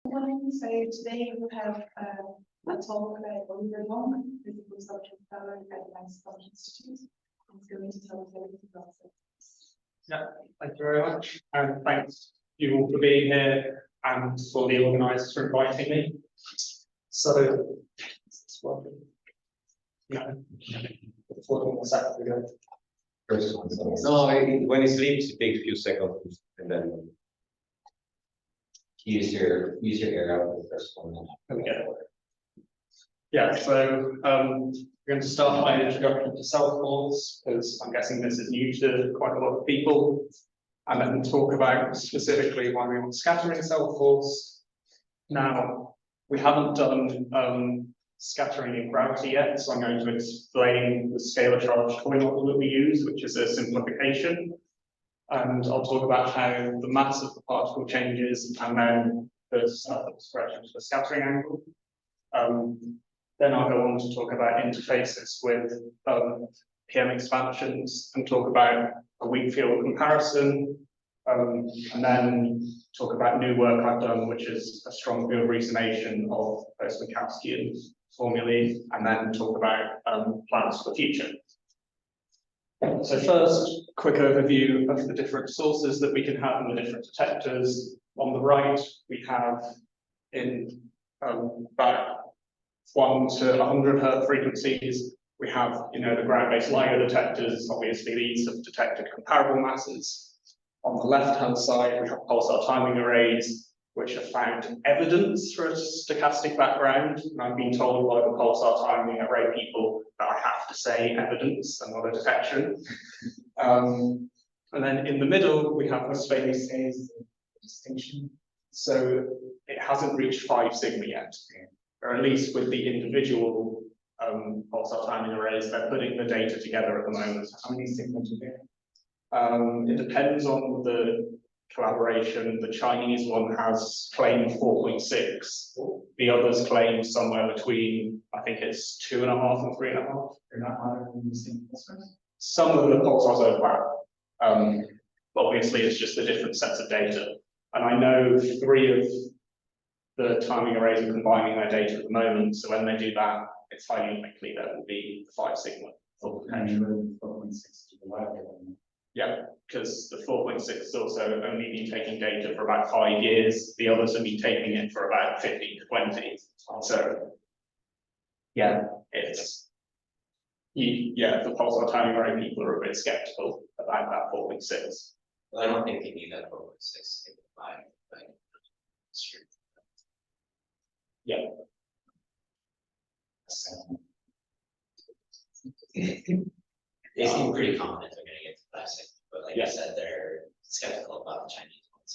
So today we have a talk about Oliver Long, physical subject fellow at the Planck Institute. He's going to tell us everything about it. Yeah, thank you very much. And thanks you all for being here and for the organisers for inviting me. So, no, one second ago. No, when it sleeps, it takes a few seconds and then use your air out the first one. Okay. Yeah, so we're going to start by an introduction to self-force, because I'm guessing this is new to quite a lot of people, and then talk about specifically why we want scattering self-force. Now, we haven't done scattering in gravity yet, so I'm going to explain the scalar charge toy model that we use, which is a simplification. And I'll talk about how the mass of the particle changes, and then the expression to the scattering angle. Then I'll go on to talk about interfaces with PM expansions and talk about a weak field comparison, and then talk about new work I've done, which is a strong field reasonation of post-Minkowskian formulae, and then talk about plans for the future. So first, quick overview of the different sources that we can have and the different detectors. On the right, we have in about 1 to 100 Hz frequencies, we have, the ground-based LIGO detectors. Obviously, these have detected comparable masses. On the left-hand side, we have pulsar timing arrays, which have found evidence for a stochastic background. And I'm being told by the pulsar timing array people that I have to say evidence and not a detection. And then in the middle, we have the space distinction. So it hasn't reached 5 sigma yet, or at least with the individual pulsar timing arrays, they're putting the data together at the moment. How many sigma do they have? It depends on the collaboration. The Chinese one has claimed 4.6. The others claim somewhere between, I think it's 2.5 and 3.5. Some of the pulsars overlap. But obviously, it's just the different sets of data. And I know 3 of the timing arrays are combining their data at the moment. So when they do that, it's highly likely that will be 5 sigma. Yeah, because the 4.6 has also only been taking data for about 5 years. The others have been taking it for about 15 to 20. So, yeah, the pulsar timing array people are a bit skeptical about that 4.6. Well, I don't think you need that 4.6 to 5, but sure. Yeah. They seem pretty confident they're going to get to 5 sigma, but like I said, they're skeptical about the Chinese ones.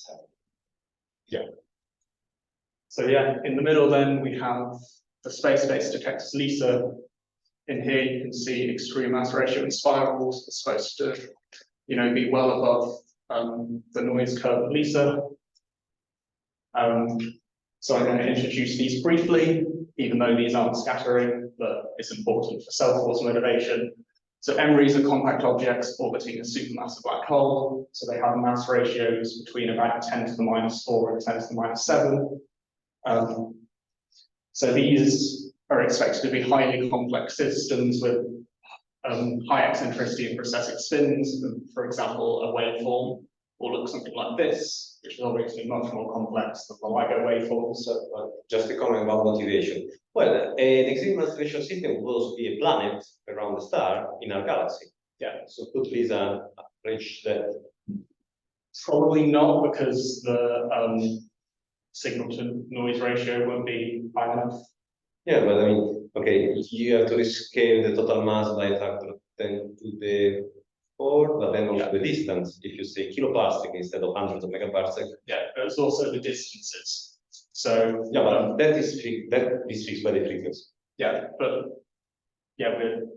Yeah. So yeah, in the middle then we have the space-based detectors LISA. In here you can see extreme mass ratio in spirals. It's supposed to, be well above the noise curve of LISA. So I'm going to introduce these briefly, even though these aren't scattering, but it's important for self-force motivation. So MREs are compact objects orbiting a supermassive black hole. So they have mass ratios between about 10 to the -4 and 10 to the -7. So these are expected to be highly complex systems with high eccentricity and precessive spins. For example, a waveform will look something like this, which is obviously much more complex than the LIGO waveform. So, just a comment about motivation. Well, an extreme mass ratio system will be a planet around the star in our galaxy. Yeah. So could Lisa reach that? Probably not, because the signal to noise ratio won't be high enough. Yeah, but I mean, okay, you have to scale the total mass by a factor of 10 to the 4, but then also the distance. If you say kilopascal instead of hundreds of megaparsec. Yeah, there's also the distances. So yeah, but that is fixed by the frequency. Yeah, but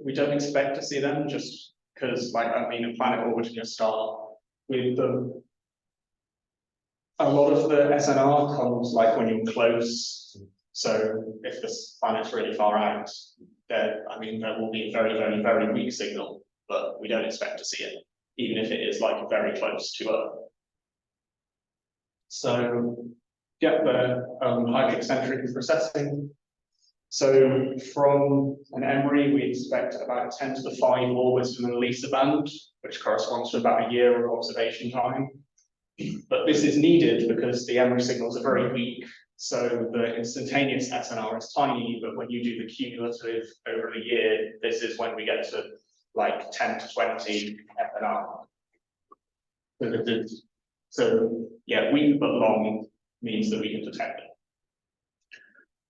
we don't expect to see them, just because, a planet orbiting a star with them. A lot of the SNR comes when you're close. So if this planet's really far out, there will be a very, very, very weak signal, but we don't expect to see it, even if it is very close to Earth. So get the hydrocentric processing. So from an emery, we expect about 10 to the 5 orbits in the LISA band, which corresponds to about a year of observation time. But this is needed because the emery signals are very weak. So the instantaneous SNR is tiny, but when you do the cumulative over a year, this is when we get to like 10 to 20 FNR. So yeah, weak but long means that we can detect it.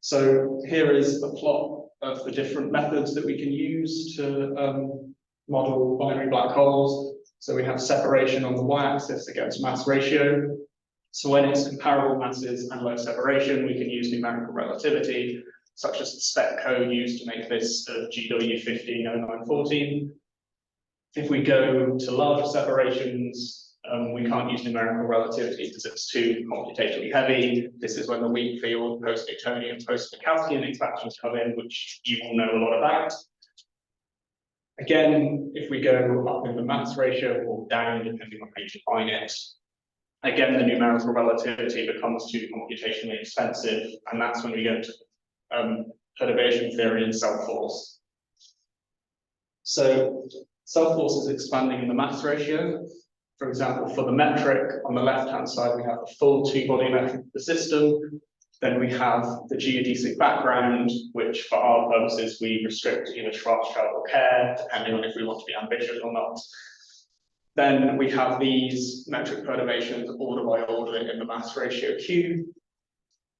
So here is a plot of the different methods that we can use to model binary black holes. So we have separation on the y-axis against mass ratio. So when it's comparable masses and low separation, we can use numerical relativity, such as the spec code used to make this GW150914. If we go to larger separations, we can't use numerical relativity because it's too computationally heavy. This is when the weak field, post-Newtonian, post-Minkowskian expansions come in, which you will know a lot about. Again, if we go up in the mass ratio or down, depending on how you define it, again, the numerical relativity becomes too computationally expensive, and that's when we go to perturbation theory and self-force. So self-force is expanding in the mass ratio. For example, for the metric, on the left-hand side, we have the full two-body metric of the system. Then we have the geodesic background, which for our purposes, we restrict to either Schwarzschild or Kerr, depending on if we want to be ambitious or not. Then we have these metric perturbations order by order in the mass ratio Q.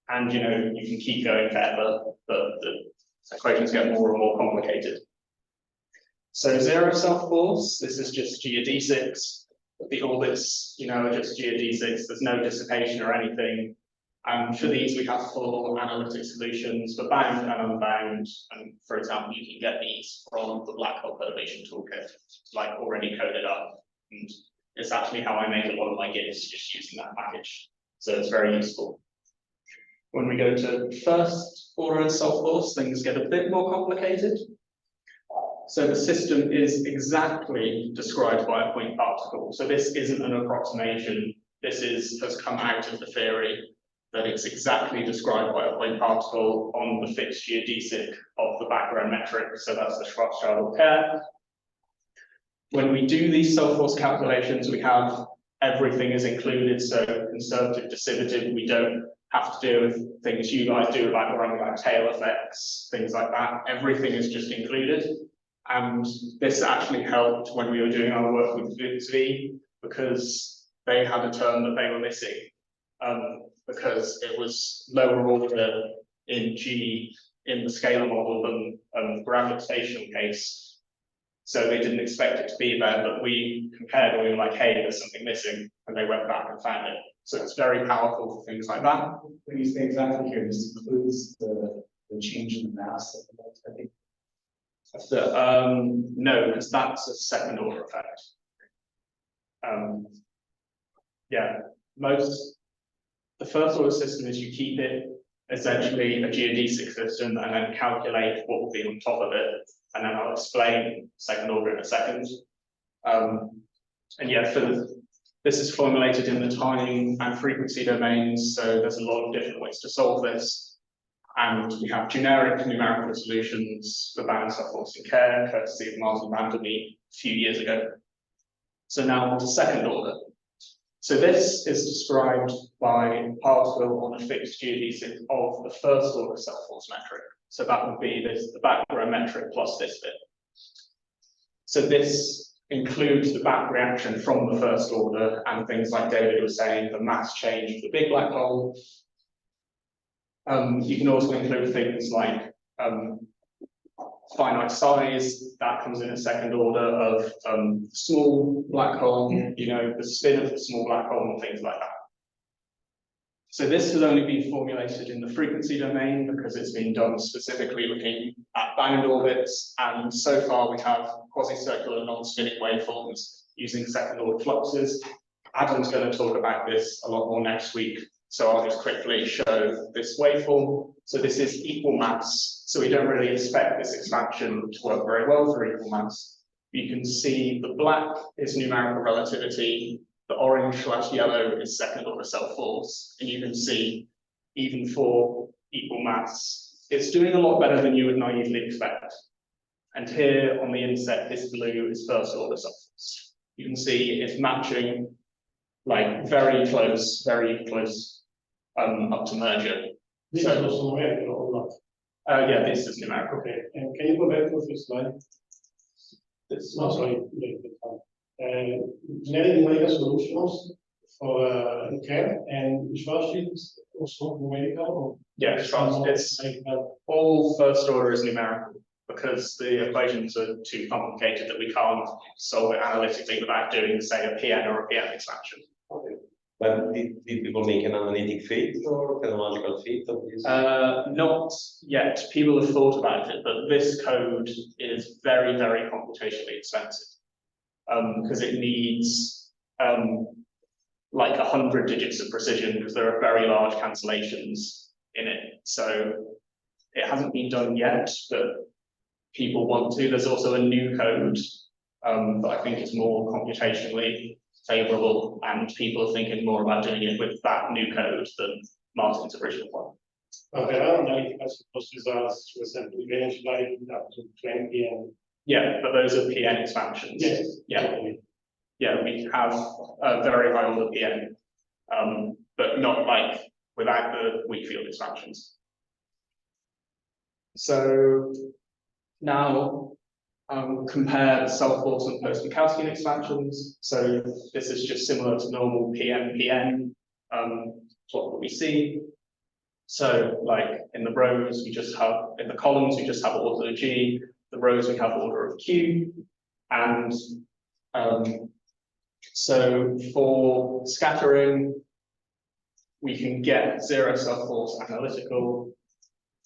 And you know, you can keep going forever, but the equations get more and more complicated. So zero self-force, this is just geodesics. The orbits, you know, are just geodesics. There's no dissipation or anything. And for these, we have full analytic solutions for bound and unbound. And for example, you can get these from the black hole perturbation toolkit, like already coded up. And it's actually how I make a lot of my GIFs, just using that package. So it's very useful. When we go to first order self-force, things get a bit more complicated. So the system is exactly described by a point particle. So this isn't an approximation. This has come out of the theory that it's exactly described by a point particle on the fixed geodesic of the background metric. So that's the Schwarzschild or Kerr. When we do these self-force calculations, we have everything is included. So conservative, dissipative, we don't have to do with things you guys do about running like tail effects, things like that. Everything is just included. And this actually helped when we were doing our work with V, because they had a term that they were missing, because it was lower order in G in the scalar model than the gravitational case. So they didn't expect it to be there, but we compared and we were like, hey, there's something missing, and they went back and found it. So it's very powerful for things like that. When you say exactly here, this includes the change in the mass of the I think. No, because that's a second order effect. Yeah, the first order system is you keep it essentially a geodesic system and then calculate what will be on top of it. And then I'll explain second order in a second. And yeah, this is formulated in the time and frequency domains. So there's a lot of different ways to solve this. And we have generic numerical solutions for bound self-force and Kerr, courtesy of Martin van der Meij a few years ago. So now on to second order. So this is described by a particle on a fixed geodesic of the first order self-force metric. So that would be the background metric plus this bit. So this includes the back reaction from the first order and things like David was saying, the mass change of the big black hole. You can also include things like finite size, that comes in a second order of small black hole, you know, the spin of the small black hole and things like that. So this has only been formulated in the frequency domain because it's been done specifically looking at bound orbits, and so far we have quasi-circular non-spinning waveforms using second order fluxes. Adam's going to talk about this a lot more next week. So I'll just quickly show this waveform. So this is equal mass. So we don't really expect this expansion to work very well for equal mass. You can see the black is numerical relativity. The orange/yellow is second order self-force. And you can see even for equal mass. It's doing a lot better than you would naively expect. And here on the inset, this blue is first order substance. You can see it's matching like very close up to merger. This So- is also numerical or not? Yeah, this is numerical. Okay, and can you go back to the slide? This No, sorry. Generic numerical solutions for care and first is also numerical or? Yeah, it's all first order is numerical because the equations are too complicated that we can't solve it analytically without doing, say, a PN or a PN expansion. Okay. But did people make an analytic fit or technological fit of this? Not yet. People have thought about it, but this code is very, very computationally expensive because it needs like 100 digits of precision because there are very large cancellations in it. So it hasn't been done yet, but people want to. There's also a new code that I think is more computationally favorable, and people are thinking more about doing it with that new code than Martin's original one. But there are analytical results, for example, range like up to 20 and. Yeah, but those are PN expansions. Yes. Yeah. Okay. Yeah, we have a very high order PN, but not like without the weak field expansions. So now compare the self-force and post-Minkowskian expansions. So this is just similar to normal PN, what we see. So like in the rows, we just have, in the columns, we just have order G, the rows we have order of Q, and so for scattering, we can get zero self-force analytical.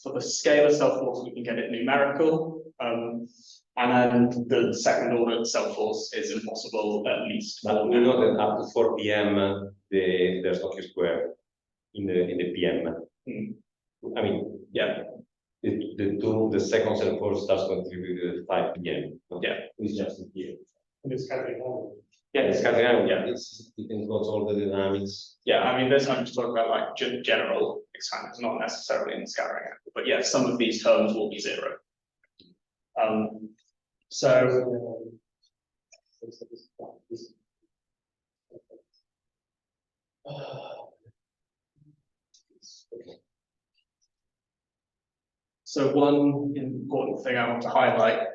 For the scalar self-force, we can get it numerical. And then the second order self-force is impossible, at least. But we know that up to 4 PM, there's no Q square in the PM. I mean, Yeah, the second self-force starts to contribute at 5 PM. Yeah. It's just here. And it's kind of. yeah, It's kind of, Yeah. it includes all the dynamics. yeah. I mean, there's time to talk about like general expansions, not necessarily in the scattering angle, but yeah, some of these terms will be zero. So one important thing I want to highlight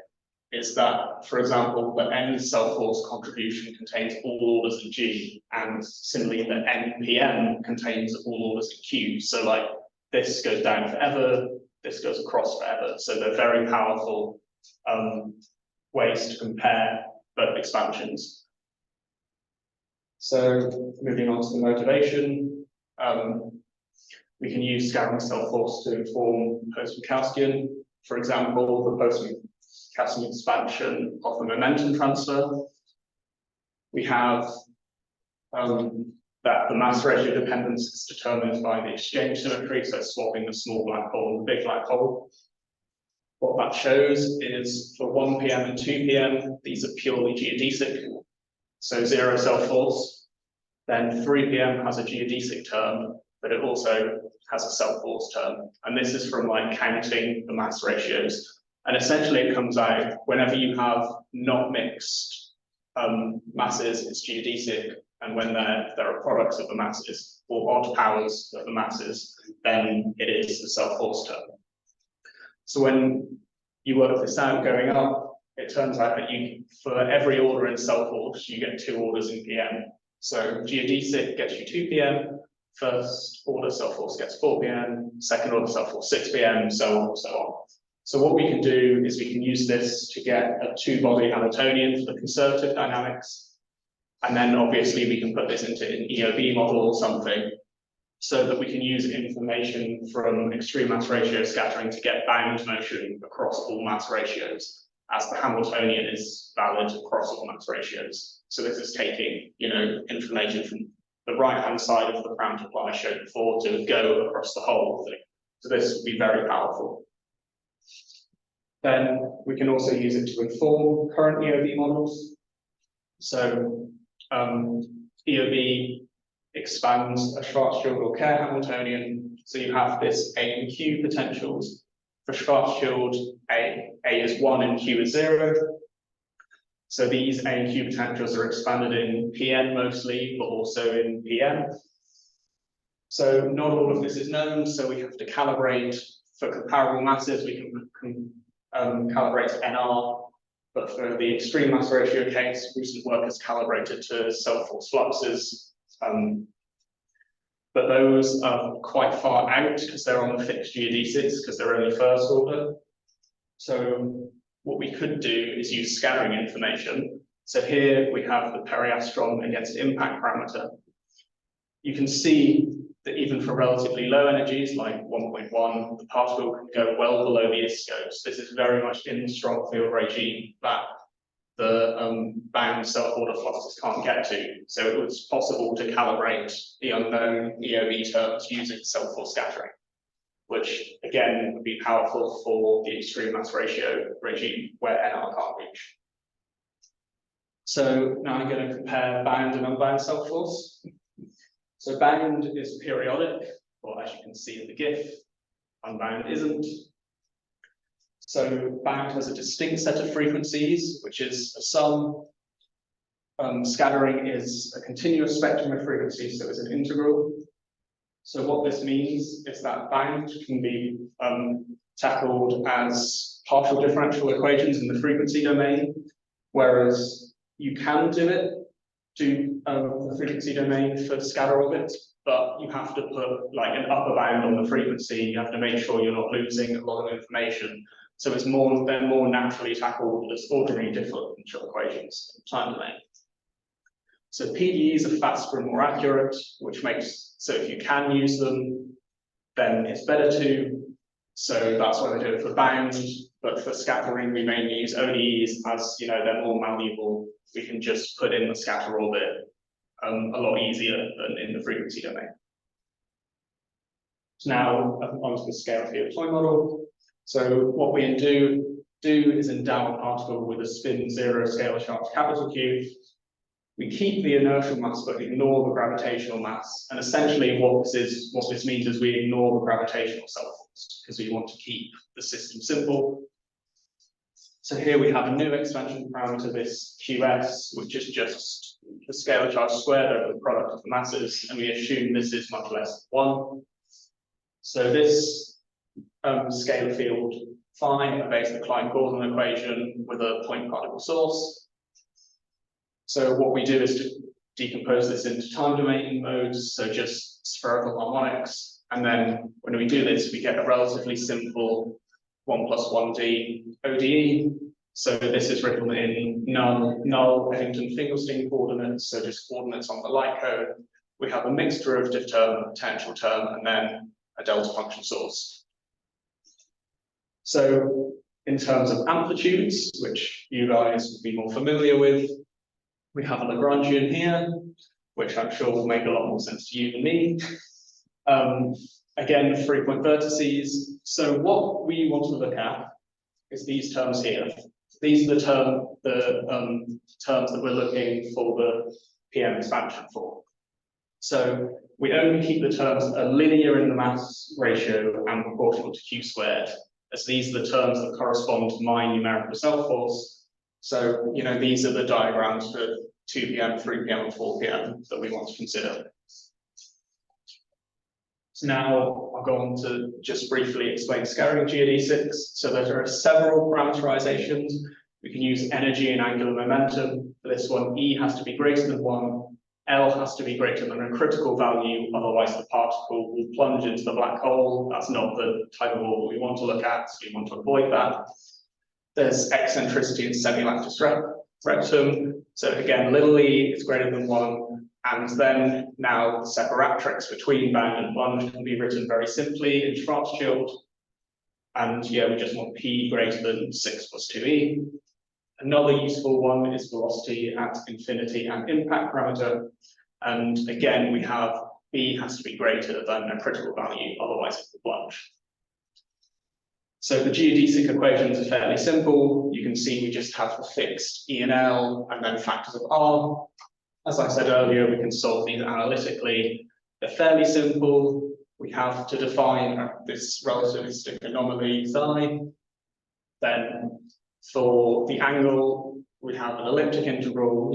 is that, for example, the N self-force contribution contains all orders in G, and similarly the NPM contains all orders in Q. So like this goes down forever, this goes across forever. So they're very powerful ways to compare both expansions. So moving on to the motivation, we can use scattering self-force to inform post-Minkowskian. For example, the post-Minkowskian expansion of the momentum transfer. We have that the mass ratio dependence is determined by the exchange symmetry, so swapping the small black hole and the big black hole. What that shows is for 1 PM and 2 PM, these are purely geodesic, so zero self-force. Then 3 PM has a geodesic term, but it also has a self-force term. And this is from like counting the mass ratios. And essentially it comes out whenever you have not mixed masses, it's geodesic. And when there are products of the masses or odd powers of the masses, then it is the self-force term. So when you work this out going up, it turns out that for every order in self-force, you get 2 orders in PM. So geodesic gets you 2 PM, first order self-force gets 4 PM, second order self-force 6 PM, so on and so on. So what we can do is we can use this to get a 2-body Hamiltonian for the conservative dynamics. And then obviously we can put this into an EOB model or something so that we can use information from extreme mass ratio scattering to get bound motion across all mass ratios, as the Hamiltonian is valid across all mass ratios. So this is taking, information from the right-hand side of the parameter plot I showed before to go across the whole thing. So this would be very powerful. Then we can also use it to inform current EOB models. So EOB expands a Schwarzschild or Kerr Hamiltonian So you have this A and Q potentials. For Schwarzschild, A is 1 and Q is 0. So these A and Q potentials are expanded in Pn mostly, but also in Pm. So not all of this is known, so we have to calibrate for comparable masses. We can calibrate NR, but for the extreme mass ratio case, recent work has calibrated to self-force fluxes. But those are quite far out because they're on the fixed geodesics because they're only first order. So what we could do is use scattering information. So here we have the periastron against impact parameter. You can see that even for relatively low energies like 1.1, the particle can go well below the ISCOs. This is very much in the strong field regime that the bound self-order fluxes can't get to. So it was possible to calibrate the unknown EOB terms using self-force scattering, which again would be powerful for the extreme mass ratio regime where NR can't reach. So now I'm going to compare bound and unbound self-force. So bound is periodic, or as you can see in the GIF, unbound isn't. So bound has a distinct set of frequencies, which is a sum. Scattering is a continuous spectrum of frequencies, so it's an integral. So what this means is that bound can be tackled as partial differential equations in the frequency domain, whereas you can do the frequency domain for scatter orbits, but you have to put like an upper bound on the frequency. You have to make sure you're not losing a lot of information. So they're more naturally tackled as ordinary differential equations in time domain. So PDEs are faster and more accurate, which makes, so if you can use them, then it's better to. So that's why we do it for bound, but for scattering, we mainly use ODEs as, you know, they're more malleable. We can just put in the scatter orbit a lot easier than in the frequency domain. So now onto the scale field toy model. So what we do is endow a particle with a spin 0 scalar charge capital Q. We keep the inertial mass, but ignore the gravitational mass. And essentially what this means is we ignore the gravitational self-force because we want to keep the system simple. So here we have a new expansion parameter, this QS, which is just the scalar charge squared over the product of the masses, and we assume this is much less than 1. So this scalar field phi obeys the Klein-Gordon equation with a point particle source. So what we do is to decompose this into time domain modes, so just spherical harmonics. And then when we do this, we get a relatively simple 1 plus 1D ODE. So this is written in null Eddington-Finkelstein coordinates, so just coordinates on the light code. We have a mixed derivative term, a potential term, and then a delta function source. So in terms of amplitudes, which you guys will be more familiar with, we have a Lagrangian here, which I'm sure will make a lot more sense to you than me. Again, frequent vertices. So what we want to look at is these terms here. These are the terms that we're looking for the PM expansion for. So we only keep the terms that are linear in the mass ratio and proportional to Q squared, as these are the terms that correspond to my numerical self-force. So, you know, these are the diagrams for 2 PM, 3 PM, and 4 PM that we want to consider. So now I'll go on to just briefly explain scattering geodesics. So there are several parameterizations. We can use energy and angular momentum. For this one, E has to be greater than 1, L has to be greater than a critical value, otherwise the particle will plunge into the black hole. That's not the type of order we want to look at, so we want to avoid that. There's eccentricity and semi-lattice rectum. So again, little e is greater than 1. And then now the separatrix between bound and plunge can be written very simply in Schwarzschild. And yeah, we just want P greater than 6 plus 2e. Another useful one is velocity at infinity and impact parameter. And again, we have B has to be greater than a critical value, otherwise it's the plunge. So the geodesic equations are fairly simple. You can see we just have the fixed E and L and then factors of R. As I said earlier, we can solve these analytically. They're fairly simple. we have to define this relativistic anomaly psi. Then for the angle, we have an elliptic integral,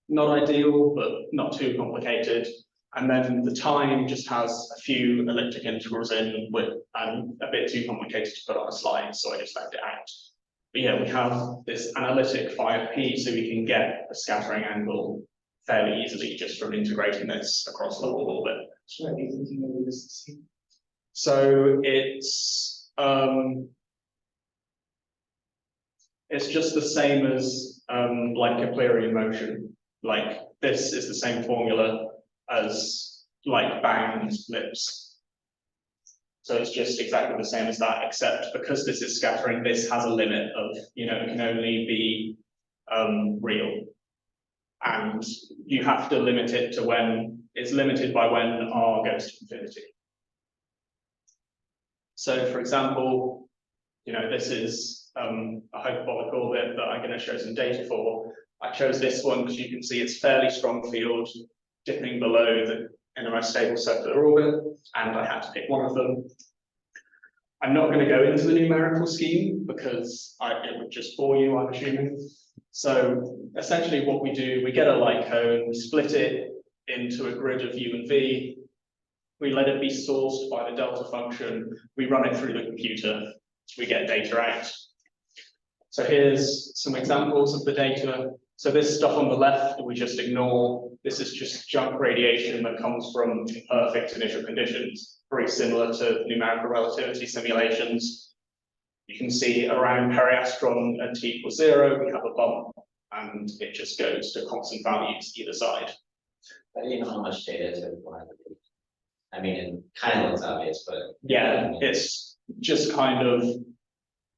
not ideal, but not too complicated. And then the time just has a few elliptic integrals in with a bit too complicated to put on a slide, so I just left it out. But yeah, we have this analytic phi of p, so we can get a scattering angle fairly easily just from integrating this across the whole orbit. So it's just the same as like Keplerian motion. Like this is the same formula as like bound lips. So it's just exactly the same as that, except because this is scattering, this has a limit of, it can only be real. And you have to limit it to when it's limited by when r goes to infinity. So for example, this is a hyperbolic orbit that I'm going to show some data for. I chose this one because you can see it's fairly strong field, dipping below the innermost stable circular orbit, and I had to pick one of them. I'm not going to go into the numerical scheme because it would just bore you, I'm assuming. So essentially what we do, we get a light cone, we split it into a grid of u and v, we let it be sourced by the delta function, we run it through the computer, we get data out. So here's some examples of the data. So this stuff on the left, we just ignore. This is just junk radiation that comes from imperfect initial conditions, very similar to numerical relativity simulations. You can see around periastron at t equals 0, we have a bump, and it just goes to constant values either side. I don't know how much data to apply. I mean, it kind of looks obvious, but yeah, it's just kind of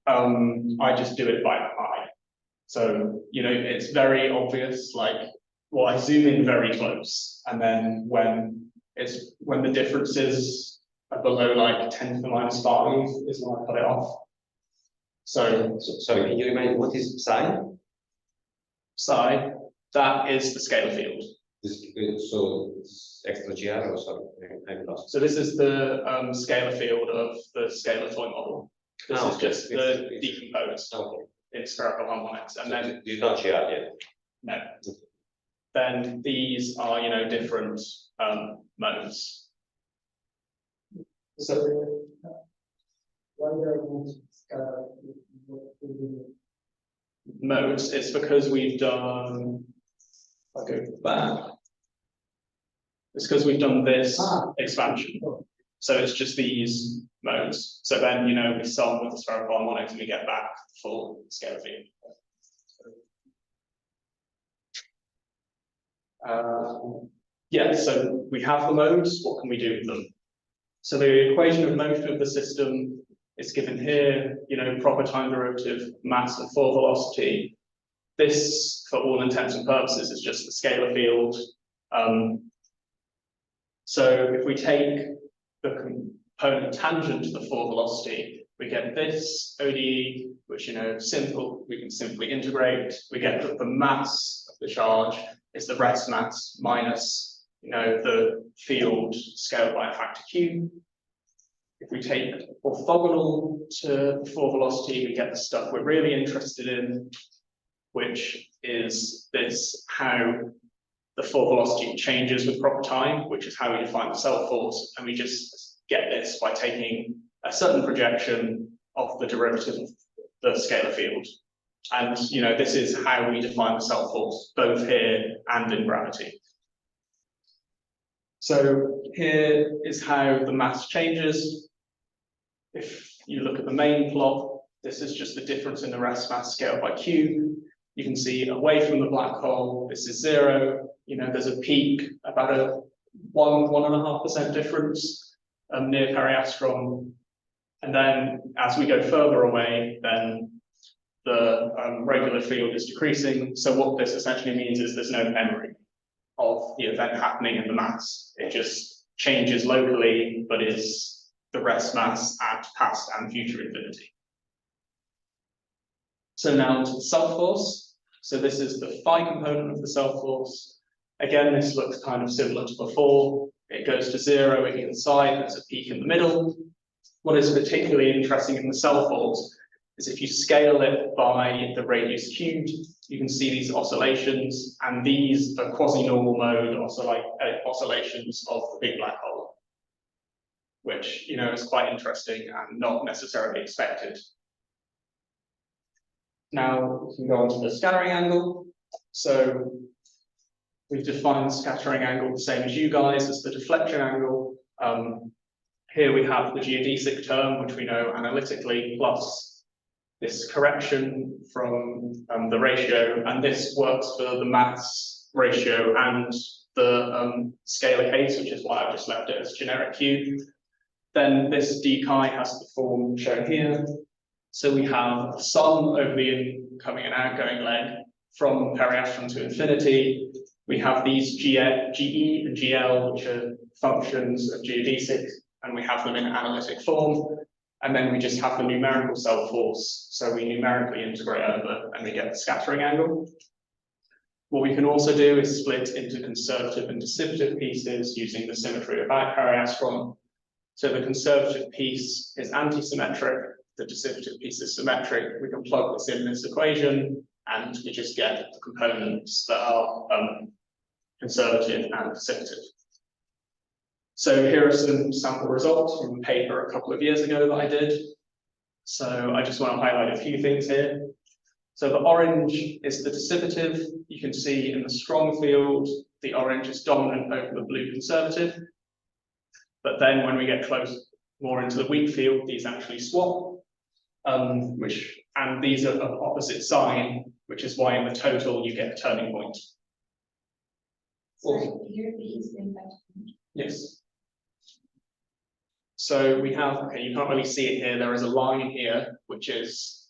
I just do it by eye. So it's very obvious. Like, well, I zoom in very close, and then when the differences are below like 10 to the minus 5 is when I cut it off. So sorry, can you remind what is psi? Psi, that is the scalar field. So it's extra GR or sorry, I'm lost. So this is the scalar field of the scalar toy model. This is just the decomposed in spherical harmonics, and then it's not GR yet. No. Then these are different modes. So modes, it's because we've done, I'll go back. It's because we've done this expansion. So it's just these modes. So then, we sum with the spherical harmonics and we get back full scalar field. Yeah, so we have the modes. What can we do with them? So the equation of motion of the system is given here, proper time derivative, mass and full velocity. This, for all intents and purposes, is just the scalar field. So if we take the component tangent to the full velocity, we get this ODE, which we can simply integrate. We get that the mass of the charge is the rest mass minus the field scaled by a factor q. If we take orthogonal to the full velocity, we get the stuff we're really interested in, which is this, how the full velocity changes with proper time, which is how we define the cell force. And we just get this by taking a certain projection of the derivative of the scalar field. And this is how we define the cell force, both here and in gravity. So here is how the mass changes. If you look at the main plot, this is just the difference in the rest mass scaled by q. You can see away from the black hole, this is 0. There's a peak, about a 1.5% difference near periastron. And then as we go further away, then the regular field is decreasing. So what this essentially means is there's no memory of the event happening in the mass. It just changes locally, but is the rest mass at past and future infinity. So now to the cell force. So this is the phi component of the cell force. Again, this looks kind of similar to before. it goes to 0 at either side, there's a peak in the middle. What is particularly interesting in the cell fault is if you scale it by the radius cubed, you can see these oscillations, and these are quasi-normal mode oscillations of the big black hole, which, you know, is quite interesting and not necessarily expected. Now we can go on to the scattering angle. So we've defined the scattering angle the same as you guys as the deflection angle. Here we have the geodesic term, which we know analytically, plus this correction from the ratio, and this works for the mass ratio and the scalar case, which is why I've just left it as generic Q. Then this d chi has the form shown here. So we have a sum over the incoming and outgoing leg from periastron to infinity. We have these GE and GL, which are functions of geodesic, and we have them in analytic form. And then we just have the numerical cell force. So we numerically integrate over and we get the scattering angle. What we can also do is split into conservative and dissipative pieces using the symmetry of our periastron. So the conservative piece is antisymmetric, the dissipative piece is symmetric. We can plug this in this equation and we just get the components that are conservative and dissipative. So here are some sample results from a paper a couple of years ago that I did. So I just want to highlight a few things here. So the orange is the dissipative. You can see in the strong field, the orange is dominant over the blue conservative. But then when we get close more into the weak field, these actually swap, and these are of opposite sign, which is why in the total you get a turning point. Sorry, here is the investment. Yes. So we have, okay, you can't really see it here. There is a line here, which is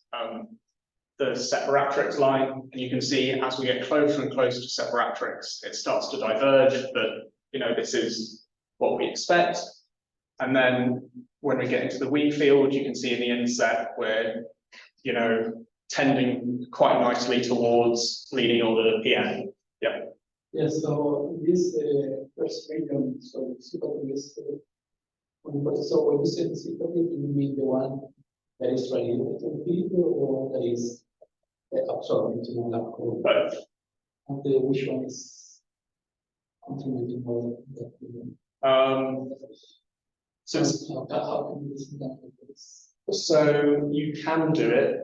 the separatrix line. And you can see as we get closer and closer to separatrix, it starts to diverge, but you know, this is what we expect. And then when we get into the weak field, you can see in the inset we're, you know, tending quite nicely towards leading on the PM. Yeah. Yes, so this first region, so dissipative is so when you say dissipative, you mean the one that is radiated to the field or that is absorbed into the black hole? Both. And which one is contributing more than So how can you listen that to this? So you can do it.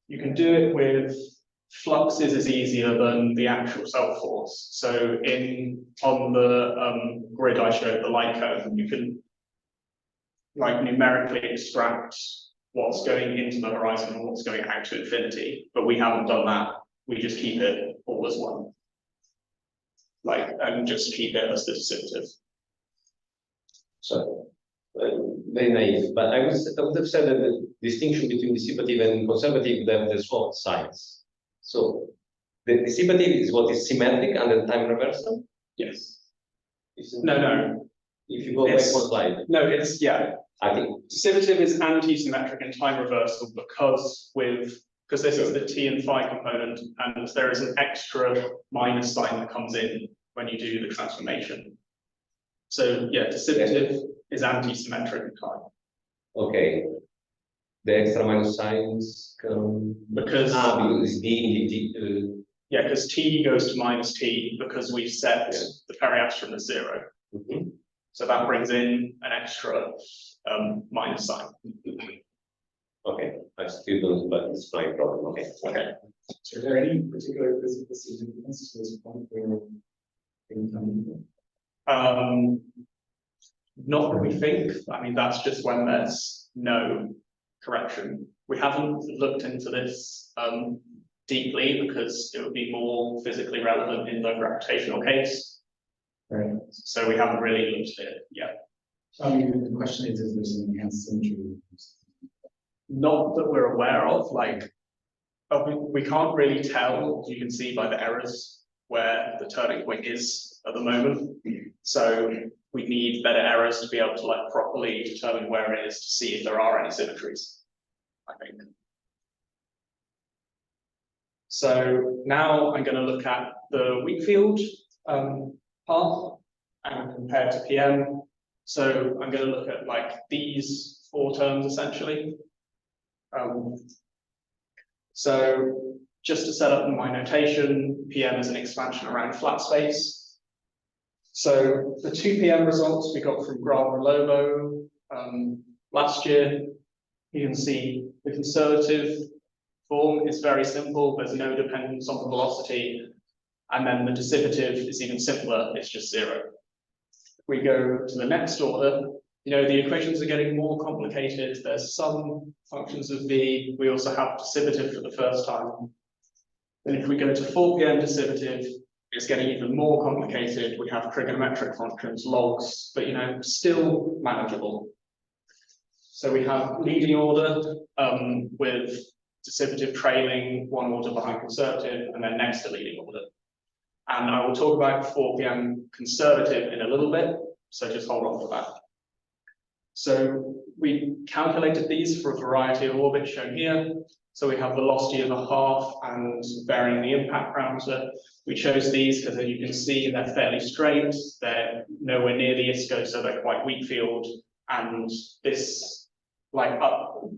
You can do it with fluxes is easier than the actual cell force. So on the grid I showed, the light cone, you can like numerically extract what's going into the horizon and what's going out to infinity. But we haven't done that. We just keep it all as one. And just keep it as the dissipative. So, very naive, but I would have said that the distinction between dissipative and conservative, that the swap sides. So, the dissipative is what is symmetric under time reversal? Yes. No. If you go back one slide. No, it's, yeah. I think. Dissipative is anti-symmetric in time reversal because this is the T and phi component, and there is an extra minus sign that comes in when you do the transformation. So yeah, dissipative is anti-symmetric in time. Okay. The extra minus signs come because it's D. Yeah, because T goes to minus T because we've set the periastron as 0. Mm-hmm. So that brings in an extra minus sign. Okay, I still don't, but it's my problem. Okay. Okay. So, are there any particular physical significance to this point where they come? Not that we think. I mean, that's just when there's no correction. We haven't looked into this deeply because it would be more physically relevant in the gravitational case. Right. So we haven't really looked at it yet. I mean, the question is there's an enhanced symmetry? Not that we're aware of. We can't really tell, as you can see by the errors, where the turning point is at the moment. So we need better errors to be able to properly determine where it is to see if there are any symmetries, I think. So now I'm going to look at the weak field path. and compared to PM. So I'm going to look at like these 4 terms essentially. So just to set up my notation, PM is an expansion around flat space. So the 2 PM results we got from Grava and Lobo last year. You can see the conservative form is very simple. There's no dependence on the velocity. And then the dissipative is even simpler. It's just 0. If we go to the next order, you know, the equations are getting more complicated. There's some functions of V. We also have dissipative for the first time. And if we go to 4 PM dissipative, it's getting even more complicated. We have trigonometric functions, logs, but you know, still manageable. So we have leading order with dissipative trailing 1 order behind conservative, and then next to leading order. And I will talk about 4 PM conservative in a little bit, so just hold on for that. So we calculated these for a variety of orbits shown here. So we have velocity of a half and varying the impact parameter. We chose these because, as you can see, they're fairly straight. They're nowhere near the ISCO, so they're quite weak field. And this, like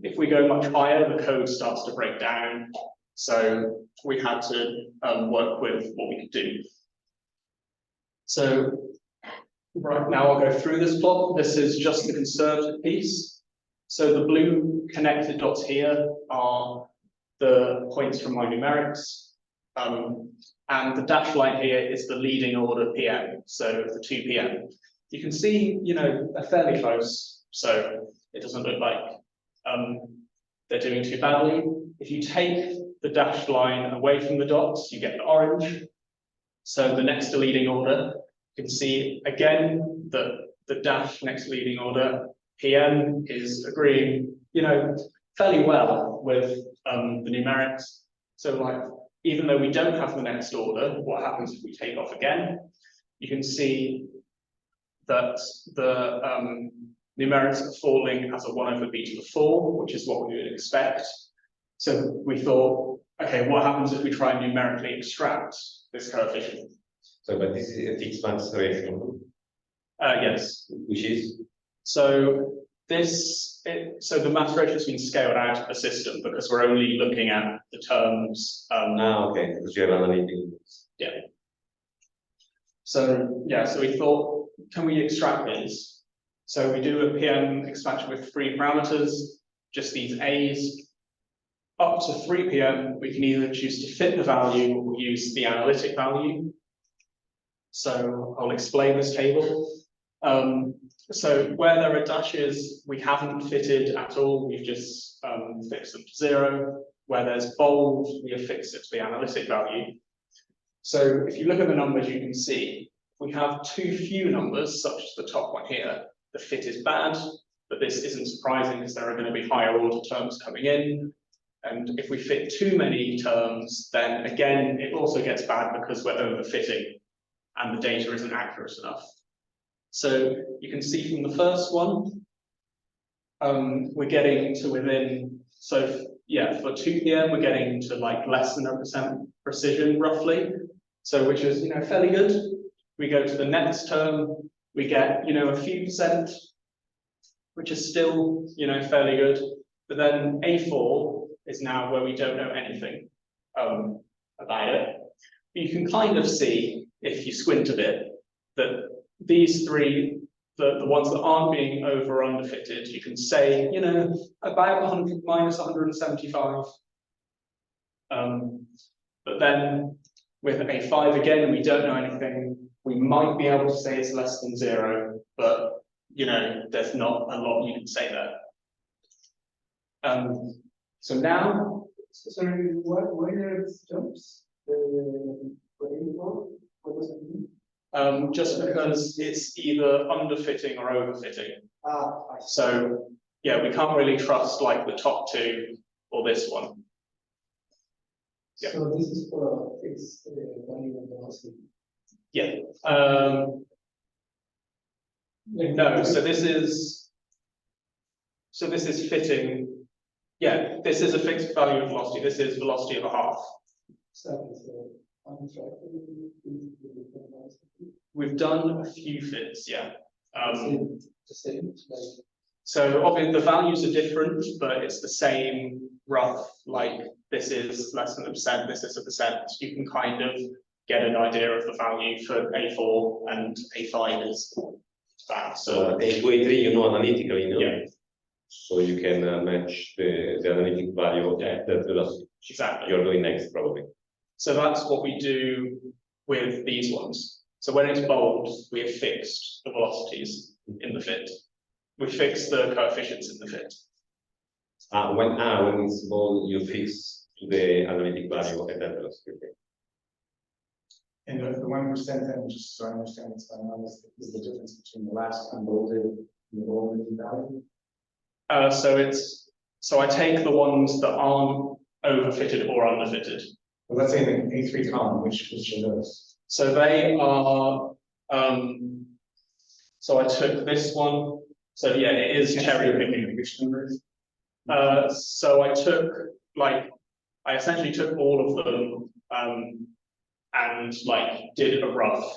if we go much higher, the code starts to break down. So we had to work with what we could do. So right now I'll go through this plot. This is just the conservative piece. So the blue connected dots here are the points from my numerics. And the dashed line here is the leading order PM, so the 2 PM. You can see, you know, they're fairly close, so it doesn't look like they're doing too badly. If you take the dashed line away from the dots, you get the orange. So the next to leading order, you can see again that the dash next to leading order, PM, is agreeing, you know, fairly well with the numerics. So like, even though we don't have the next order, what happens if we take off again? You can see that the numerics are falling as a 1/β⁴, which is what we would expect. So we thought, okay, what happens if we try and numerically extract this coefficient? So, but this is a fixed mass ratio. Yes. Which is? So so the mass ratio has been scaled out of the system because we're only looking at the terms. Okay, because you have analytic. Yeah. So yeah, so we thought, can we extract these? So we do a PM expansion with 3 parameters, just these A's. Up to 3 PM, we can either choose to fit the value or use the analytic value. So I'll explain this table. So where there are dashes, we haven't fitted at all. We've just fixed them to 0. Where there's bold, we have fixed it to the analytic value. So if you look at the numbers, you can see we have too few numbers, such as the top one here. The fit is bad, but this isn't surprising because there are going to be higher order terms coming in. And if we fit too many terms, then again, it also gets bad because we're overfitting and the data isn't accurate enough. So you can see from the first one, we're getting to within, so yeah, for 2 PM, we're getting to like less than 1% precision roughly. So which is, you know, fairly good. We go to the next term, we get, you know, a few percent, which is still, you know, fairly good. But then A4 is now where we don't know anything about it. But you can kind of see, if you squint a bit, that these 3, the ones that aren't being over or underfitted, you can say, you know, about 100 minus 175. But then with A5 again, we don't know anything. We might be able to say it's less than 0, but you know, there's not a lot you can say there. So now, Sorry, why are these jumps? What does it mean? just because it's either underfitting or overfitting. So yeah, we can't really trust like the top 2 or this one. Yeah. So this is for a fixed value of velocity. Yeah. No, so this is fitting. Yeah, this is a fixed value of velocity. This is velocity of a half. So on track with the different ones? We've done a few fits, yeah. The same, like, So obviously the values are different, but it's the same rough, like this is less than a percent, this is a percent. You can kind of get an idea of the value for A4 and A5 is that. So A2, A3, you know, analytically, you know? yeah, So you can match the analytic value at the velocity exactly. you're doing next, probably. So that's what we do with these ones. So when it's bold, we have fixed the velocities in the fit. We fix the coefficients in the fit. When it's bold, you fix to the analytic value at that velocity. Okay. And the 1%, then, just so I understand what's going on, is the difference between the last unbolded and the bolded value? So I take the ones that aren't overfitted or underfitted. Well, let's say the A3 column, which are those? So they are, so I took this one. So yeah, it is cherry picking. Which numbers? So I took, like, I essentially took all of them and like did a rough.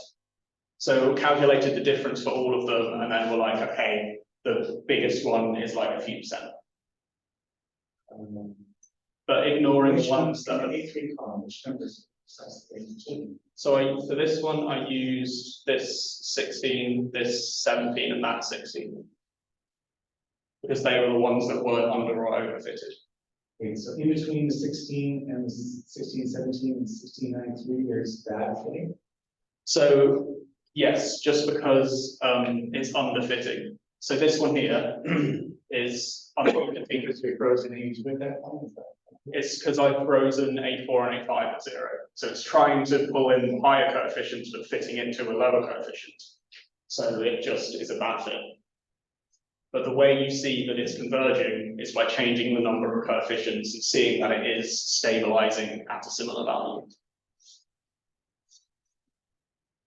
So calculated the difference for all of them, and then we're like, okay, the biggest one is like a few percent. But ignoring the ones that are A3 column, which numbers? so for this one, I used this 16, this 17, and that 16. Because they were the ones that weren't under or overfitted. Okay, so in between the 16 and the 16, 17, and 16, 93, there's that thing. So yes, just because it's underfitting. So this one here is underfitting. Because we frozen age with that one. It's because I've frozen A4 and A5 at 0. So it's trying to pull in higher coefficients, but fitting into a lower coefficient. So it just is a bad fit. But the way you see that it's converging is by changing the number of coefficients and seeing that it is stabilizing at a similar value.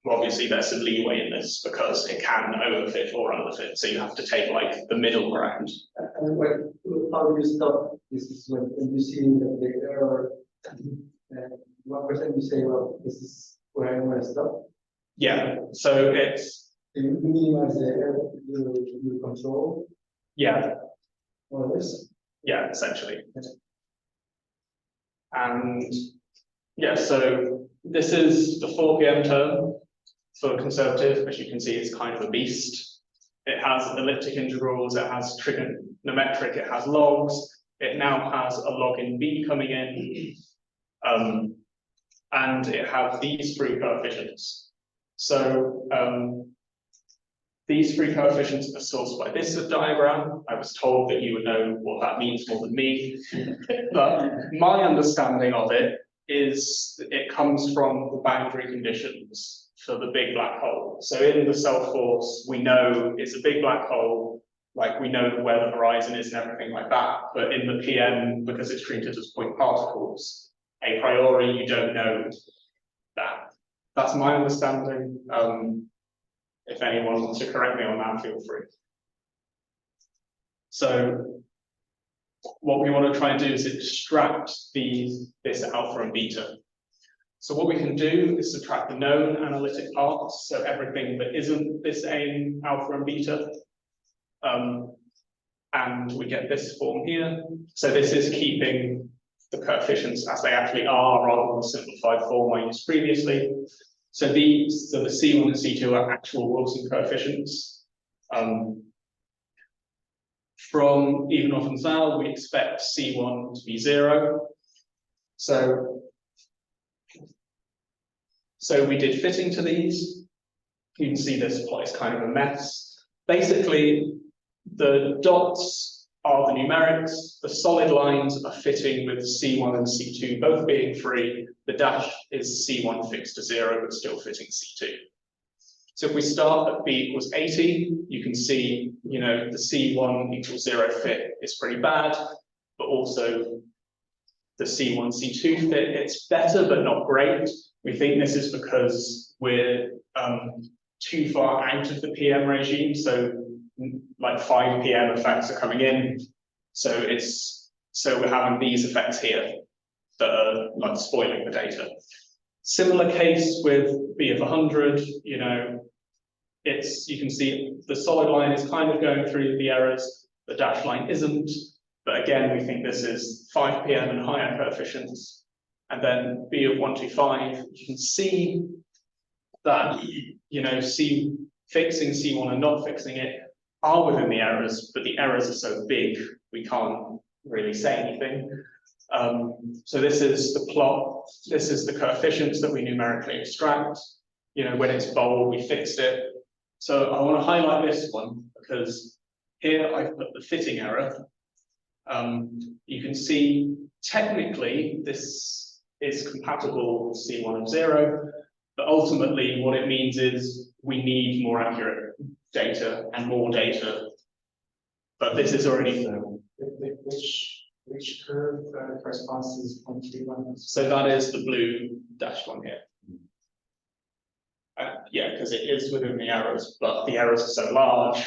Well, obviously, there's some leeway in this because it can overfit or underfit, so you have to take like the middle ground. and how do you stop? This is when you see that the error, what percent you say, well, this is where I want to stop. Yeah, so it's You minimize the error you control, yeah, more or less. yeah, essentially. And yeah, so this is the 4 p.m. term for conservative. As you can see, it's kind of a beast. It has elliptic integrals, it has trigonometric, it has logs. It now has a log in b coming in, and it has these 3 coefficients. So these 3 coefficients are sourced by this diagram. I was told that you would know what that means more than me. But my understanding of it is it comes from the boundary conditions for the big black hole. So in the self-force, we know it's a big black hole, like we know where the horizon is and everything like that. But in the PM, because it's treated as point particles, a priori, you don't know that. That's my understanding. If anyone wants to correct me on that, feel free. So what we want to try and do is extract this alpha and beta. So what we can do is subtract the known analytic parts, so everything that isn't this aim alpha and beta. And we get this form here. So this is keeping the coefficients as they actually are, rather than the simplified form I used previously. So the C1 and C2 are actual Wilson coefficients. From Evenhoff and Zal, we expect C1 to be 0. So we did fitting to these. You can see this plot is kind of a mess. Basically, the dots are the numerics. The solid lines are fitting with C1 and C2 both being free. The dash is C1 fixed to 0, but still fitting C2. So if we start at B equals 80, you can see, you know, the C1 equals 0 fit is pretty bad, but also the C1, C2 fit, it's better, but not great. We think this is because we're too far out of the PM regime. So like 5 PM effects are coming in. So we're having these effects here that are like spoiling the data. Similar case with B of 100, you know, you can see the solid line is kind of going through the errors, the dashed line isn't, but again, we think this is 5 PM and higher coefficients. And then B of 125, you can see that, you know, fixing C1 and not fixing it are within the errors, but the errors are so big, we can't really say anything. So this is the plot, this is the coefficients that we numerically extract. You know, when it's bold, we fixed it. So I want to highlight this one because here I've put the fitting error. You can see technically this is compatible with C1 of 0, but ultimately what it means is we need more accurate data and more data. But this is already. Which curve corresponds to 0.31? So that is the blue dashed one here. Yeah, because it is within the errors, but the errors are so large,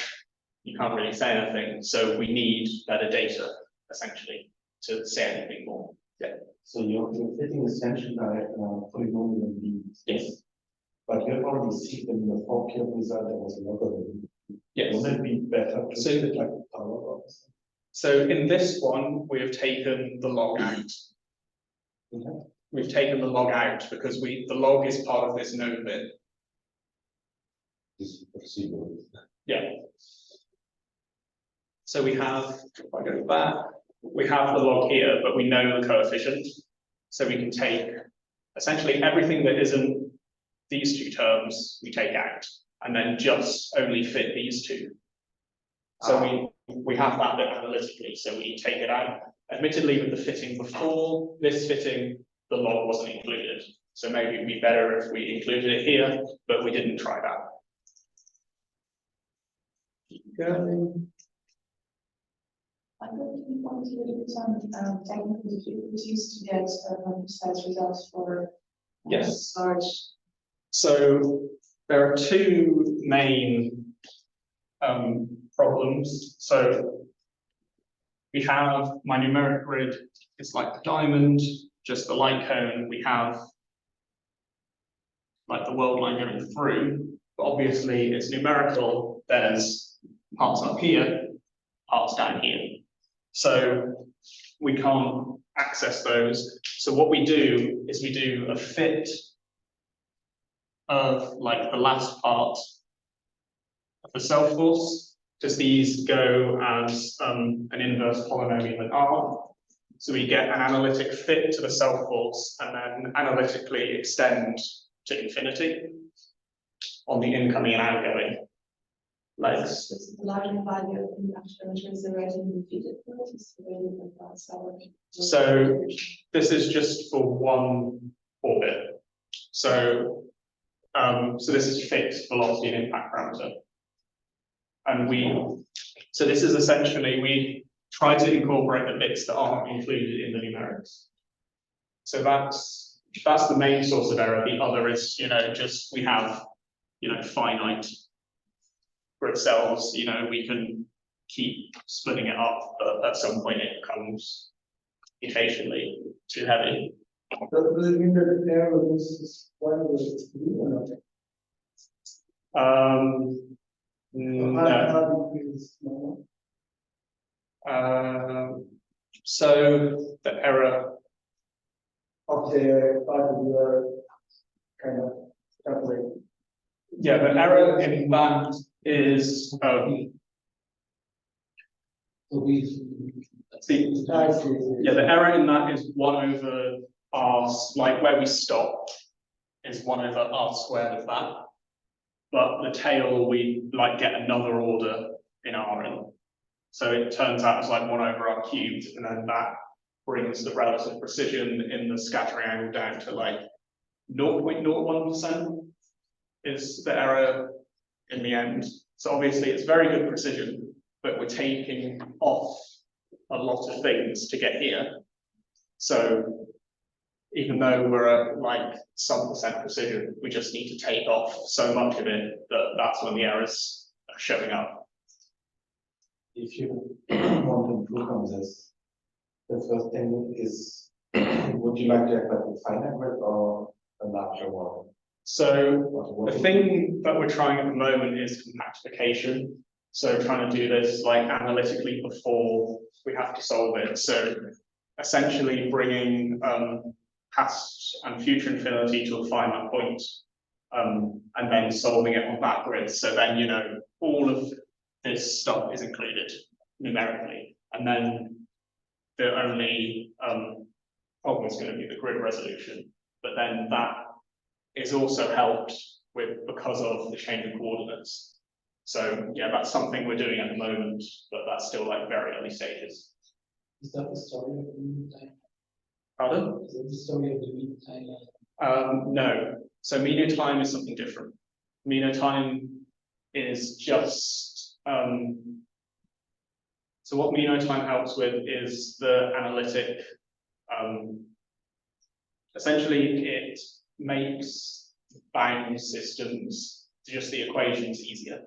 you can't really say anything. So we need better data, essentially, to say anything more. Yeah. So you're fitting essentially polynomial beams. Yes. But you have already seen them in the 4K result, there was a logarithm. Yes. Wouldn't it be better to So, fit like a power box? So in this one, we have taken the log out. Okay. We've taken the log out because the log is part of this node bit. This is perceivable. Yeah. So we have, if I go back, we have the log here, but we know the coefficient. So we can take essentially everything that isn't these two terms, we take out, and then just only fit these two. So we have that bit analytically, so we take it out. Admittedly, with the fitting before this fitting, the log wasn't included. So maybe it'd be better if we included it here, but we didn't try that. Keep going. I don't think want to really some technical difficulties to get precise results for Yes. large. So there are two main problems. So we have my numeric grid is like the diamond, just the light cone. We have like the world line going through, but obviously it's numerical. There's parts up here, parts down here. So we can't access those. So what we do is we do a fit of like the last part of the self force, because these go as an inverse polynomial in R. So we get an analytic fit to the self force and then analytically extend to infinity on the incoming and outgoing legs. It's the larger value of the actual which is already repeated. So this is just for one orbit. So so this is fixed velocity and impact parameter. And so this is essentially, we try to incorporate the bits that aren't included in the numerics. So that's the main source of error. The other is, you know, just we have, you know, finite grid cells, you know, we can keep splitting it up, but at some point it becomes occasionally too heavy. Does it mean that the error is one was or not? No. So the error of the part of your kind of calculate. Yeah, the error in that is the error in that is 1 over r, like where we stop is 1 over r squared of that. But the tail we like get another order in Rn. So it turns out it's like 1 over r cubed, and then that brings the relative precision in the scattering angle down to like 0.01% is the error in the end. So obviously it's very good precision, but we're taking off a lot of things to get here. So even though we're at like some percent precision, we just need to take off so much of it that that's when the errors are showing up. If you want to improve on this, the first thing is, would you like to have like a finite grid or a lateral one. So the thing that we're trying at the moment is compactification. So trying to do this like analytically before we have to solve it. So essentially bringing past and future infinity to a finite point, and then solving it on that grid. So then, you know, all of this stuff is included numerically. And then the only problem is going to be the grid resolution. But then that is also helped with because of the change in coordinates. So yeah, that's something we're doing at the moment, but that's still like very early stages. Is that the story of the mean time? Pardon? Is that the story of the mean time? No. So mean time is something different. Mean time is just so what mean time helps with is the analytic. Essentially, it makes bound systems just the equations easier.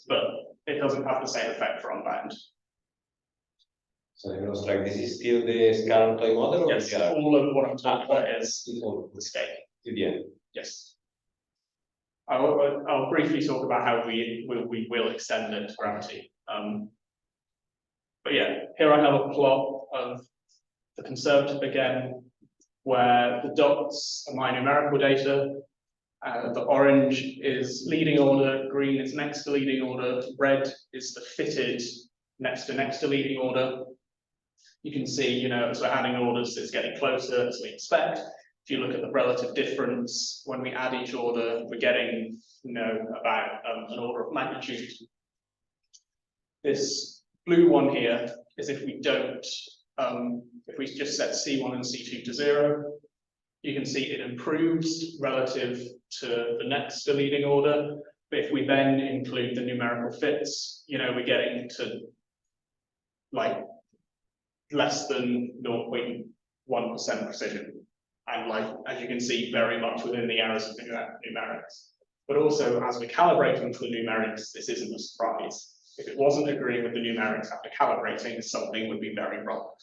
But it doesn't have the same effect for unbound. So it was like this is still the scalar toy model? Or Yes, all of what I'm talking about is the scale. To the end. Yes. I'll briefly talk about how we will extend it to gravity. But yeah, here I have a plot of the conservative again, where the dots are my numerical data. The orange is leading order, green is next to leading order, red is the fitted next to leading order. You can see, you know, as we're adding orders, it's getting closer as we expect. If you look at the relative difference, when we add each order, we're getting, you know, about an order of magnitude. This blue one here is if we don't, if we just set C1 and C2 to 0, you can see it improves relative to the next to leading order. But if we then include the numerical fits, you know, we're getting to like less than 0.1% precision. And like, as you can see, very much within the errors of the numerics. But also, as we're calibrating to the numerics, this isn't a surprise. If it wasn't agreeing with the numerics after calibrating, something would be very wrong.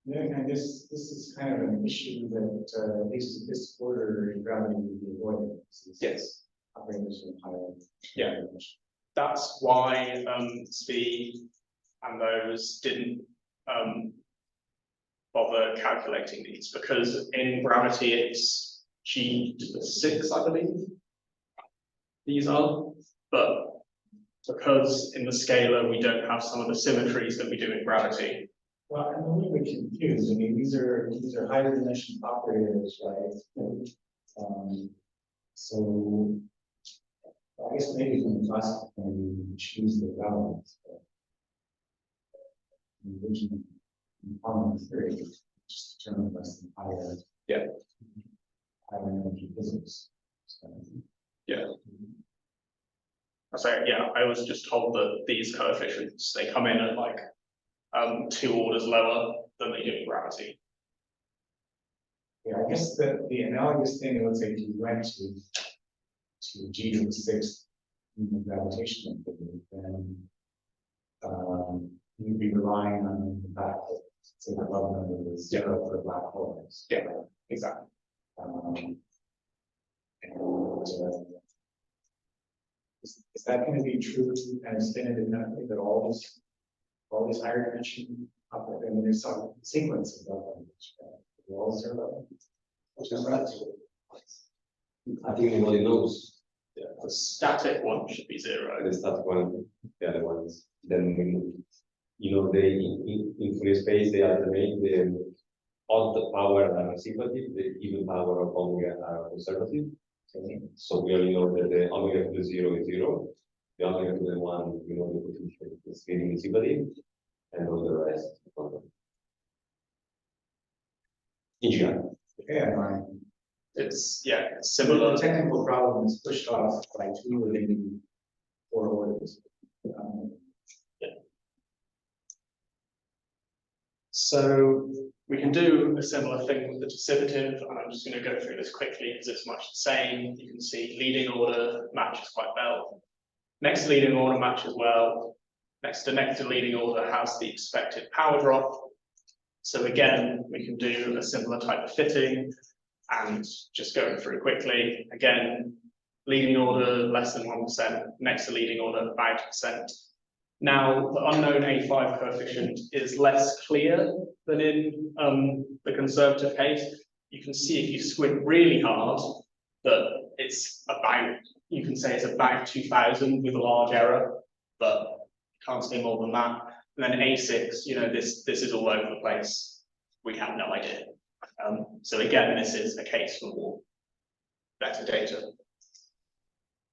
Yeah, and this is kind of an issue that at least this order in gravity would be avoided. Yes. Operators in higher. Yeah. That's why SPI and those didn't bother calculating these, because in gravity it's G6, I believe. These are, but because in the scalar we don't have some of the symmetries that we do in gravity. Well, I'm a little bit confused. I mean, these are higher dimension operators, right? So I guess maybe when classifying we choose the values. The original common theory just determined less than higher. Yeah. Higher energy physics. So, Yeah. So yeah, I was just told that these coefficients, they come in at like 2 orders lower than they do in gravity. yeah, I guess the analogous thing, let's say if you went to G to the 6th in the gravitational theory, then you'd be relying on the fact that say the love number is 0 for black holes. Yeah, exactly. Is that going to be true and extended indefinitely that all these higher dimension operators, I mean, there's some sequence of love numbers, right? All 0. I think nobody knows. Yeah, the static one should be 0. The static one, the other ones. Then you know, they in free space they alternate the odd power are reciprocative, the even power of omega are conservative. So we only know that the omega to the 0 is 0, the omega to the 1, you know, the coefficient is really reciprocative, and all the rest. In general. Yeah, fine. It's similar. The technical problem is pushed off by 2 or maybe 4 orders. So we can do a similar thing with the dissipative, and I'm just going to go through this quickly because it's much the same. You can see leading order matches quite well. Next leading order matches well. Next to leading order has the expected power drop. So again, we can do a similar type of fitting, and just going through quickly, again, leading order less than 1%, next to leading order 5%. Now, the unknown A5 coefficient is less clear than in the conservative case. You can see if you squint really hard that it's about, you can say it's about 2000 with a large error, but you can't say more than that. And then A6, you know, this is all over the place. We have no idea. So again, this is a case for more better data.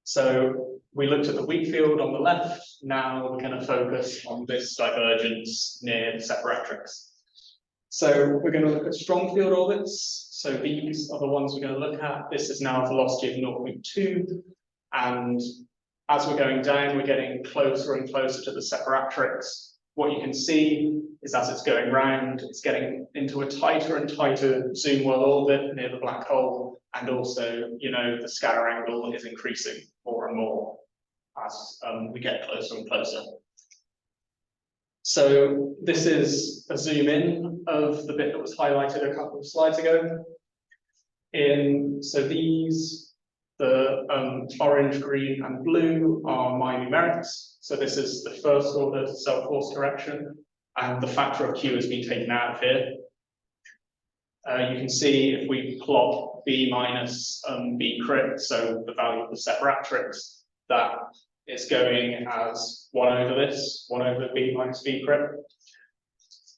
So we looked at the weak field on the left. Now we're going to focus on this divergence near the separatrix. So we're going to look at strong field orbits. So these are the ones we're going to look at. This is now a velocity of 0.2. And as we're going down, we're getting closer and closer to the separatrix. What you can see is as it's going round, it's getting into a tighter and tighter zoom world orbit near the black hole. And also, you know, the scatter angle is increasing more and more as we get closer and closer. So this is a zoom in of the bit that was highlighted a couple of slides ago. So these, the orange, green, and blue are my numerics. So this is the first order self-force correction, and the factor of Q has been taken out of here. You can see if we plot B minus B crit, so the value of the separatrix, that is going as 1 over this, 1 over B minus B crit.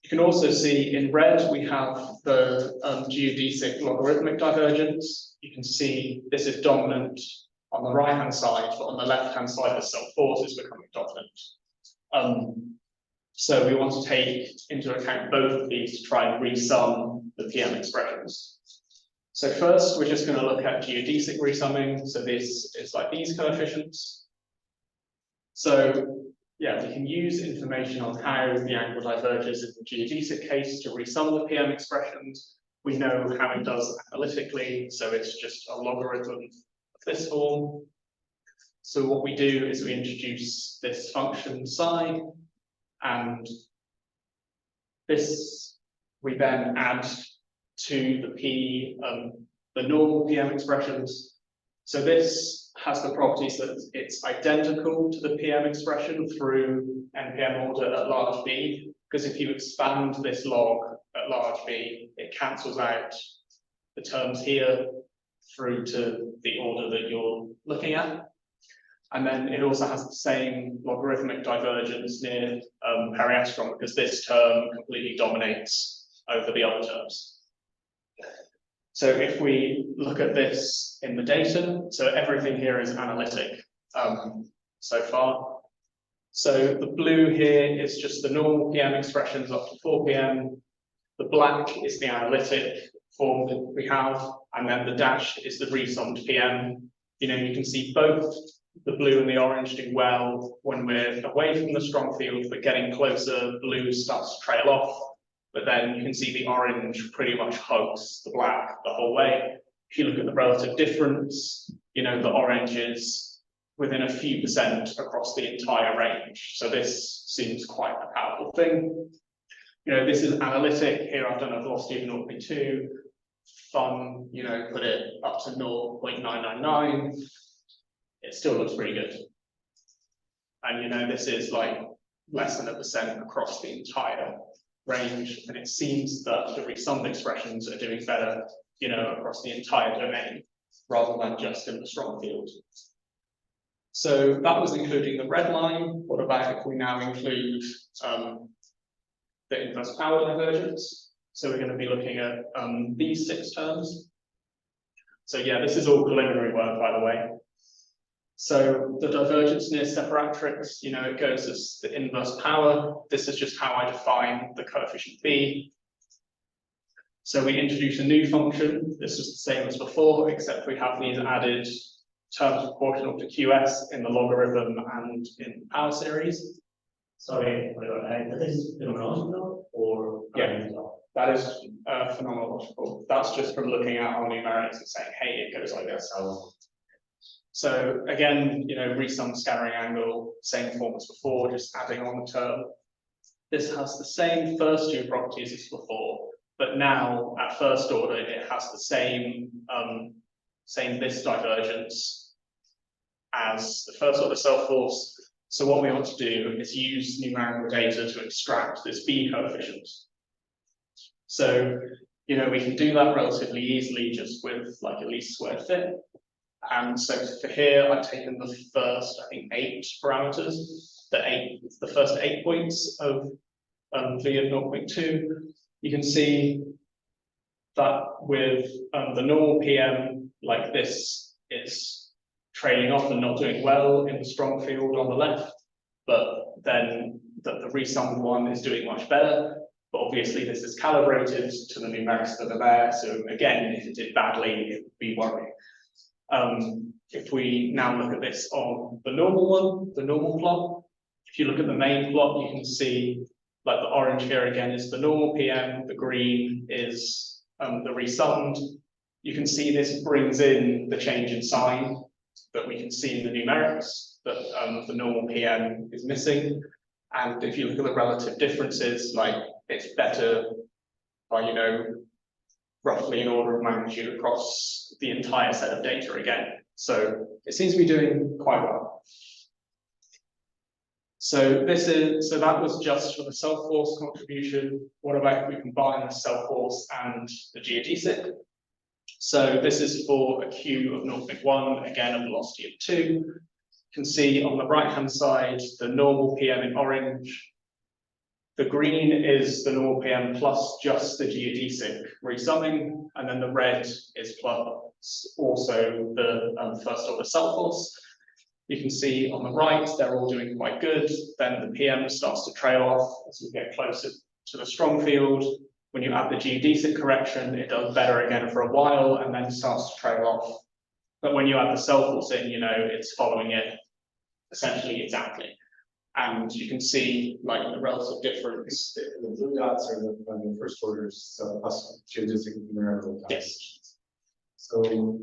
You can also see in red, we have the geodesic logarithmic divergence. You can see this is dominant on the right-hand side, but on the left-hand side, the self-force is becoming dominant. So we want to take into account both of these to try and resum the PM expressions. So first, we're just going to look at geodesic resumming. So this is like these coefficients. So yeah, we can use information on how the angle diverges in the geodesic case to resum the PM expressions. We know how it does analytically, so it's just a logarithm of this form. So what we do is we introduce this function psi, and this we then add to the P, the normal PM expressions. So this has the properties that it's identical to the PM expression through NPM order at large B, because if you expand this log at large B, it cancels out the terms here through to the order that you're looking at. And then it also has the same logarithmic divergence near periastron, because this term completely dominates over the other terms. So if we look at this in the data, so everything here is analytic so far. So the blue here is just the normal PM expressions up to 4 PM. The black is the analytic form that we have, and then the dash is the resummed PM. You know, you can see both the blue and the orange do well when we're away from the strong field, but getting closer, blue starts to trail off. But then you can see the orange pretty much hugs the black the whole way. If you look at the relative difference, you know, the orange is within a few percent across the entire range. So this seems quite a powerful thing. You know, this is analytic. Here I've done a velocity of 0.2. Fun, you know, put it up to 0.999. It still looks pretty good. And, you know, this is like less than 1% across the entire range, and it seems that the resummed expressions are doing better, you know, across the entire domain rather than just in the strong field. So that was including the red line. What about if we now include the inverse power divergence? So we're going to be looking at these 6 terms. So yeah, this is all preliminary work, by the way. So the divergence near separatrix, you know, it goes as the inverse power. This is just how I define the coefficient B. So we introduce a new function. This is the same as before, except we have these added terms proportional to QS in the logarithm and in power series. Sorry, that is phenomenological or? Yeah, that is phenomenological. That's just from looking at our numerics and saying, hey, it goes like this. So again, you know, resum scattering angle, same form as before, just adding on the term. this has the same first two properties as before, but now at first order it has the same this divergence as the first order self-force. So what we want to do is use numerical data to extract this B coefficient. So, you know, we can do that relatively easily just with like a least squared fit. And so for here, I've taken the first, I think, 8 parameters, the first 8 points of V of 0.2. You can see that with the normal PM, like this, is trailing off and not doing well in the strong field on the left, but then the resummed one is doing much better. But obviously this is calibrated to the numerics that are there. So again, if it did badly, it would be worrying. If we now look at this on the normal one, the normal plot, if you look at the main plot, you can see like the orange here again is the normal PM, the green is the resummed. You can see this brings in the change in sign that we can see in the numerics that the normal PM is missing. And if you look at the relative differences, like it's better by, you know, roughly an order of magnitude across the entire set of data again. So it seems to be doing quite well. So that was just for the self-force contribution. What about if we combine the self-force and the geodesic? So this is for a Q of 0.1, again a velocity of 2. You can see on the right-hand side, the normal PM in orange. The green is the normal PM plus just the geodesic resumming, and then the red is plus also the first order self-force. You can see on the right, they're all doing quite good. Then the PM starts to trail off as we get closer to the strong field. When you add the geodesic correction, it does better again for a while and then starts to trail off. But when you add the self-force in, you know, it's following it essentially exactly. And you can see like the relative difference. The blue dots are the first orders, so plus geodesic numerical dots. Yes. So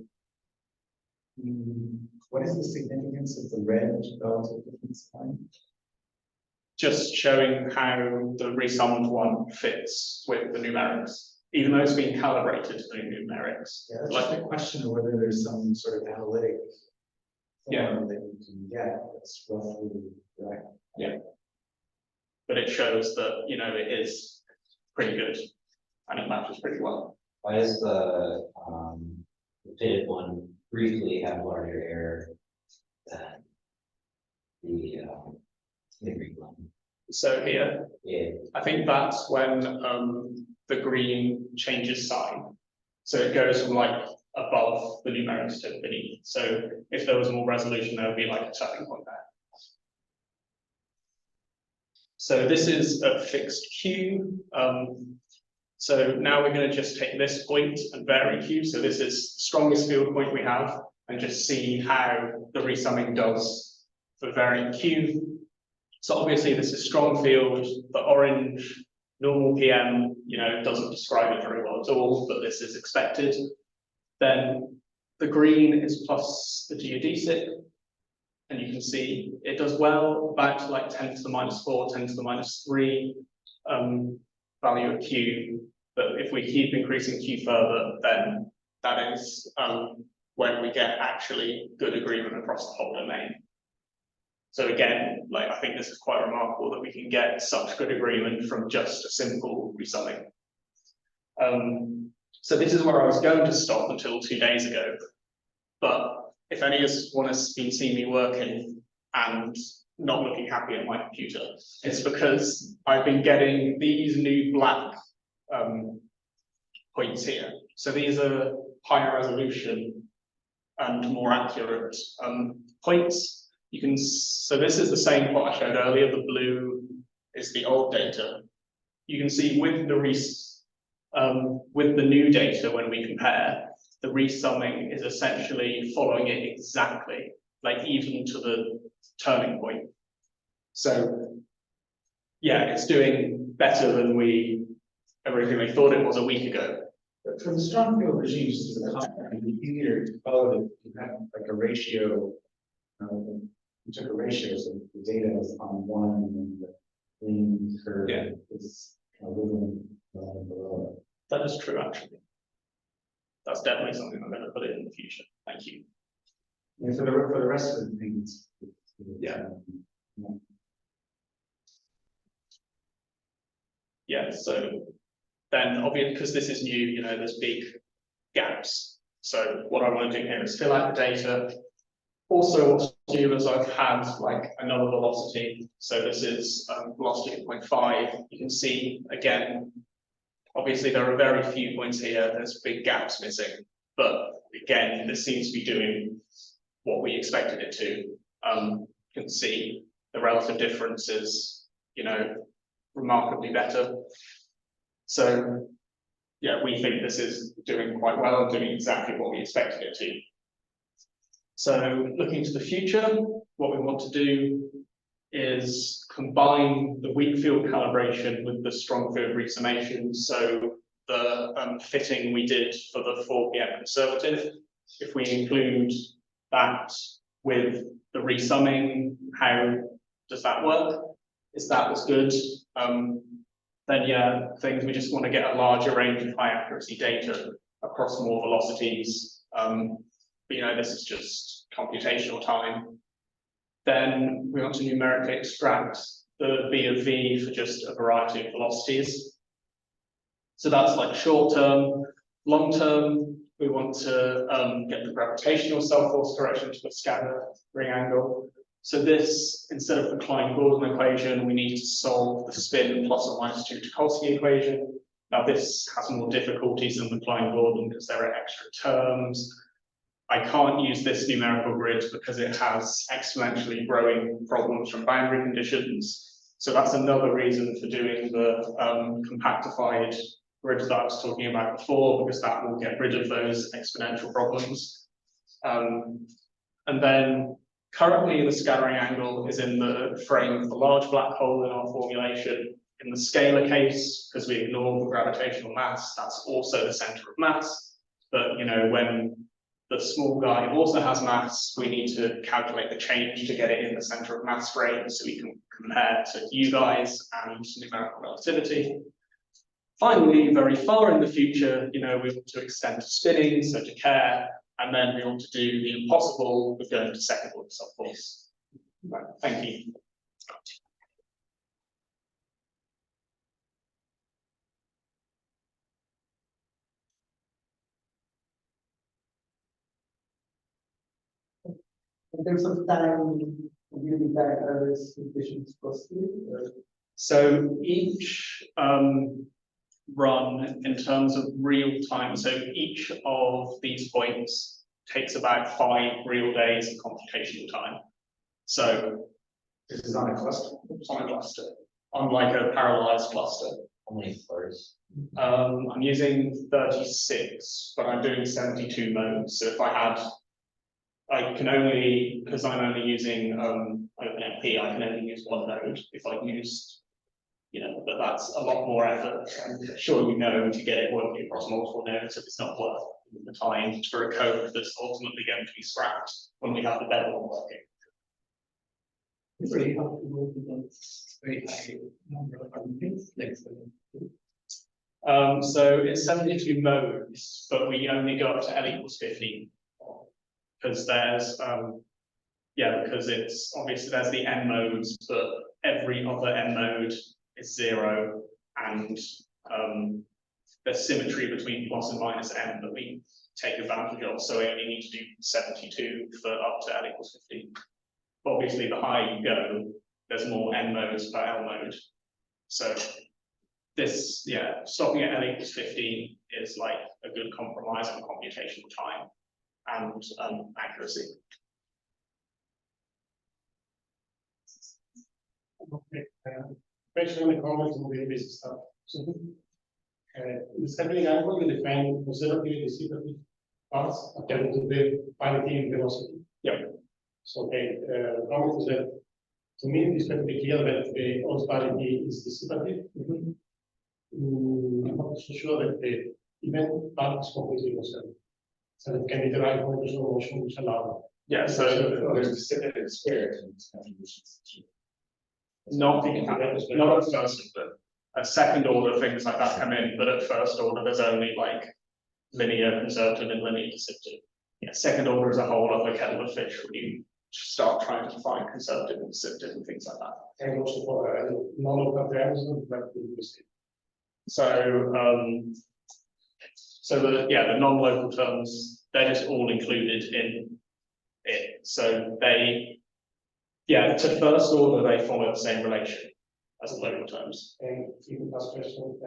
what is the significance of the red relative difference line? Just showing how the resummed one fits with the numerics, even though it's being calibrated to the numerics. Yeah, that's just a question of whether there's some sort of analytic form that you can get that's roughly right. Yeah. But it shows that, you know, it is pretty good and it matches pretty well. Why does the pitted one briefly have larger error than the green one? So here, Yeah. I think that's when the green changes sign. So it goes from like above the numerics to beneath. So if there was more resolution, there would be like a turning point there. So this is a fixed Q. So now we're going to just take this point and vary Q. So this is the strongest field point we have, and just see how the resumming does for varying Q. So obviously this is strong field. The orange normal PM, you know, doesn't describe it very well at all, but this is expected. Then the green is plus the geodesic. And you can see it does well back to like 10 to the -4, 10 to the -3 value of Q. But if we keep increasing Q further, then that is when we get actually good agreement across the whole domain. So again, like I think this is quite remarkable that we can get such good agreement from just a simple resumming. So this is where I was going to stop until 2 days ago. But if any of you want to been seeing me working and not looking happy at my computer, it's because I've been getting these new black points here. So these are higher resolution and more accurate points. You can, so this is the same plot I showed earlier. The blue is the old data. You can see with the new data, when we compare, the resumming is essentially following it exactly, like even to the turning point. So yeah, it's doing better than we originally thought it was a week ago. But for the strong field regimes, it's easier to follow that you have like a ratio. You took a ratio, so the data is on 1 and then the green curve Yeah. is kind of living below it. That is true, actually. That's definitely something I'm going to put in the future. Thank you. And for the rest of the things. Yeah. Yeah, so then obviously, because this is new, you know, there's big gaps. So what I want to do here is fill out the data. Also, what to do is I've had like another velocity. So this is velocity 0.5. You can see again, obviously there are very few points here. There's big gaps missing. But again, this seems to be doing what we expected it to. You can see the relative difference is, you know, remarkably better. So yeah, we think this is doing quite well and doing exactly what we expected it to. So looking to the future, what we want to do is combine the weak field calibration with the strong field resummation. So the fitting we did for the 4 PM conservative, if we include that with the resumming, how does that work? Is that as good? Then yeah, things we just want to get a larger range of high accuracy data across more velocities. But you know, this is just computational time. Then we want to numerically extract the V of V for just a variety of velocities. So that's like short term. Long term, we want to get the gravitational self-force correction to the scattering angle. So this, instead of the Klein-Gordon equation, we need to solve the spin plus or minus 2 Minkowski equation. Now this has more difficulties than the Klein-Gordon because there are extra terms. I can't use this numerical grid because it has exponentially growing problems from boundary conditions. So that's another reason for doing the compactified grid that I was talking about before, because that will get rid of those exponential problems. And then currently the scattering angle is in the frame of the large black hole in our formulation. In the scalar case, because we ignore the gravitational mass, that's also the center of mass. But you know, when the small guy also has mass, we need to calculate the change to get it in the center of mass frame so we can compare to you guys and numerical relativity. Finally, very far in the future, you know, we want to extend to spinning, so to care, and then we want to do the impossible with going to second order self-force. Right, thank you. In terms of time, really time errors conditions positive. So each run in terms of real time, so each of these points takes about 5 real days of computational time. So This is on a cluster. it's on a cluster, on like a parallelized cluster. How many floors? I'm using 36, but I'm doing 72 modes. So if I can only, because I'm only using OpenMP, I can only use 1 node. If I used, you know, but that's a lot more effort. I'm sure you know, to get it working across multiple nodes if it's not worth the time for a code that's ultimately going to be scrapped when we have the better one working. It's really hard to work with a very high number of things, like So it's 72 modes, but we only go up to L equals 15. Because there's, because it's obviously there's the n modes, but every other n mode is 0, and there's symmetry between plus and minus n that we take advantage of. So we only need to do 72 for up to L equals 15. Obviously, the higher you go, there's more n modes per L mode. So this, stopping at L equals 15 is like a good compromise on computational time and accuracy. Okay. Question on the comments on the basic stuff. The scattering angle will define conservatively the secretive parts according to the parity in velocity. Yep. So the comment is that to me it's going to be clear that the Gauss parity is dissipative. I'm not so sure that the event part is completely conservative. So it can be derived from the motion which allow. Yeah, so there's dissipative squares in these contributions. Not at first order. At second order, things like that come in, but at first order, there's only like linear conservative and linear deceptive. Yeah, second order is a whole other kettle of fish when you start trying to find conservative and deceptive and things like that. And also for non-local terms, that will be same. So the non-local terms, they're just all included in it. So to first order, they follow the same relation as the local terms. And even last question,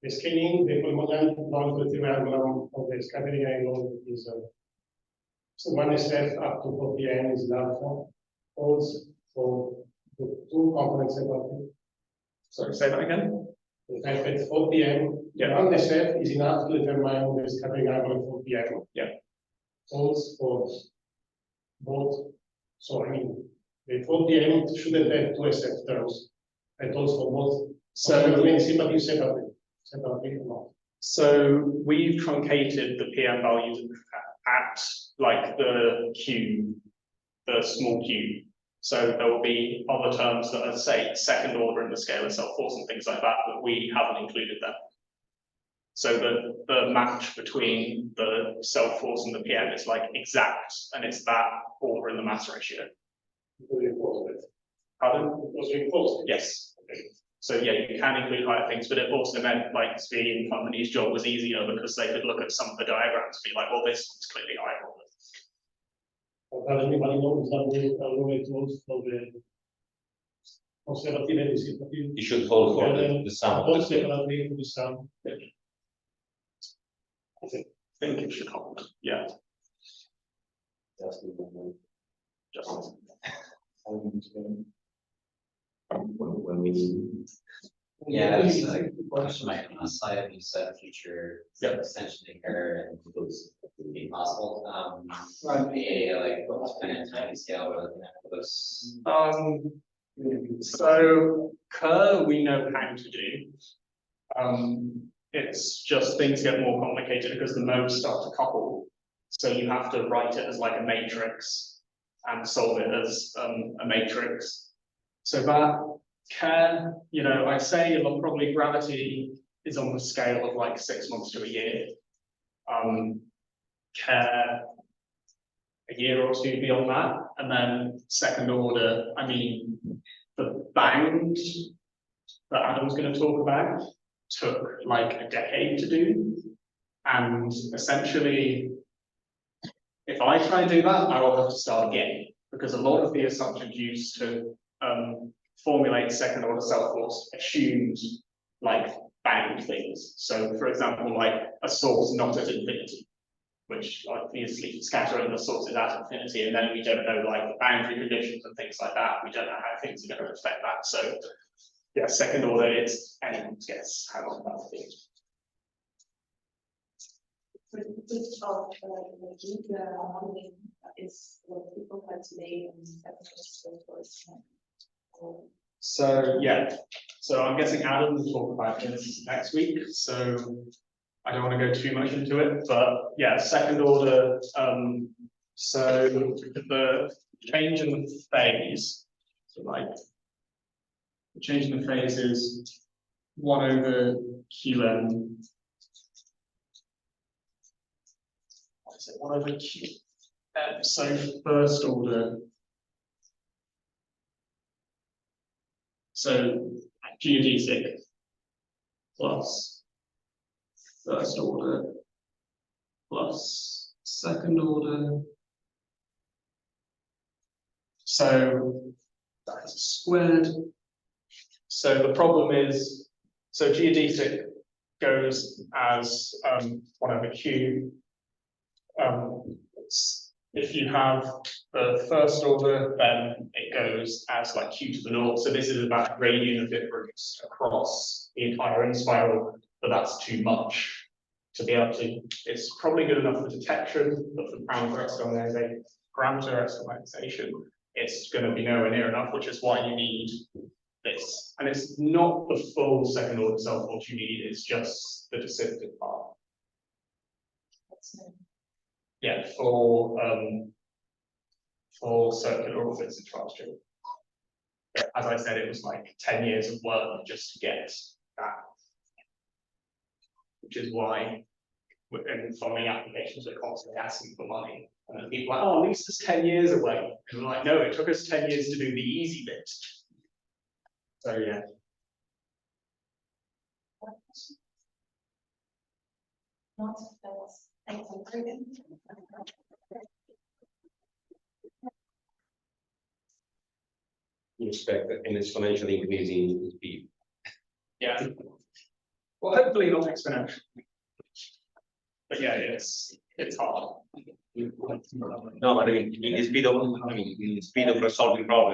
the scaling, the polynomial non-positive angle of the scattering angle is so 1SF up to 40n is alpha. Holds for the two components separately. Sorry, say that again. The fact that 40m, Yeah. 1SF is enough to determine the scattering angle of 40m. Yeah. Holds for both. So I mean, the 40m shouldn't have 2SF terms. And also for both. So many sympathy separately or not. So we've truncated the PM values at like the Q, the small q. So there will be other terms that are, say, second order in the scalar self-force and things like that, but we haven't included them. So the match between the self-force and the PM is like exact, and it's that order in the mass ratio. Pardon? Was reinforced. Yes. So yeah, you can include higher things, but it also meant like the in company's job was easier because they could look at some of the diagrams and be like, well, this one's clearly higher order. Does anybody know it was for the conservative and dissipative? You should hold for the sum of Both the two. separately to the sum. I think it should hold. Yeah. Just When we Yeah, that's a question on the side, you said future extension occur and those would be possible. What kind of time scale we're looking at for this? So Kerr we know how to do. It's just things get more complicated because the modes start to couple. So you have to write it as like a matrix and solve it as a matrix. So that can, I'd say probably gravity is on the scale of like 6 months to a year. Care a year or two beyond that, and then second order, I mean, the bound that Adam's going to talk about took like a decade to do, and essentially, if I try and do that, I will have to start again, because a lot of the assumptions used to formulate second order self-force assumed like bound things. So for example, like a source not at infinity, which obviously scattering the source is at infinity, and then we don't know like the boundary conditions and things like that. We don't know how things are going to affect that. So yeah, second order, it's anyone's guess how long that will be. Modeling is what people had today and So yeah, so I'm guessing Adam will talk about this next week. So I don't want to go too much into it, but yeah, second order. So the change in the phase, so like the change in the phase is 1 over qm. What is it? 1 over q. So first order. So geodesic plus first order plus second order. So that's squared. So the problem is, so geodesic goes as 1 over q. If you have the first order, then it goes as like q to the naught. So this is about gradient difference across the entire inspiral, but that's too much to be able to. It's probably good enough for detection, but for parameter estimation, it's going to be nowhere near enough, which is why you need this. And it's not the full second order self-force you need, it's just the deceptive part. Yeah, for circular orbits and transgender. But as I said, it was like 10 years of work just to get that. Which is why, in following applications, we're constantly asking for money. And then people are like, oh, at least it's 10 years away. And we're like, no, it took us 10 years to do the easy bit. So yeah. Not that's excellent. Brilliant. You expect an exponential increase in speed. Yeah. Well, hopefully not exponential. But yeah, it's hard. No, but I mean, in the speed of resolving problems.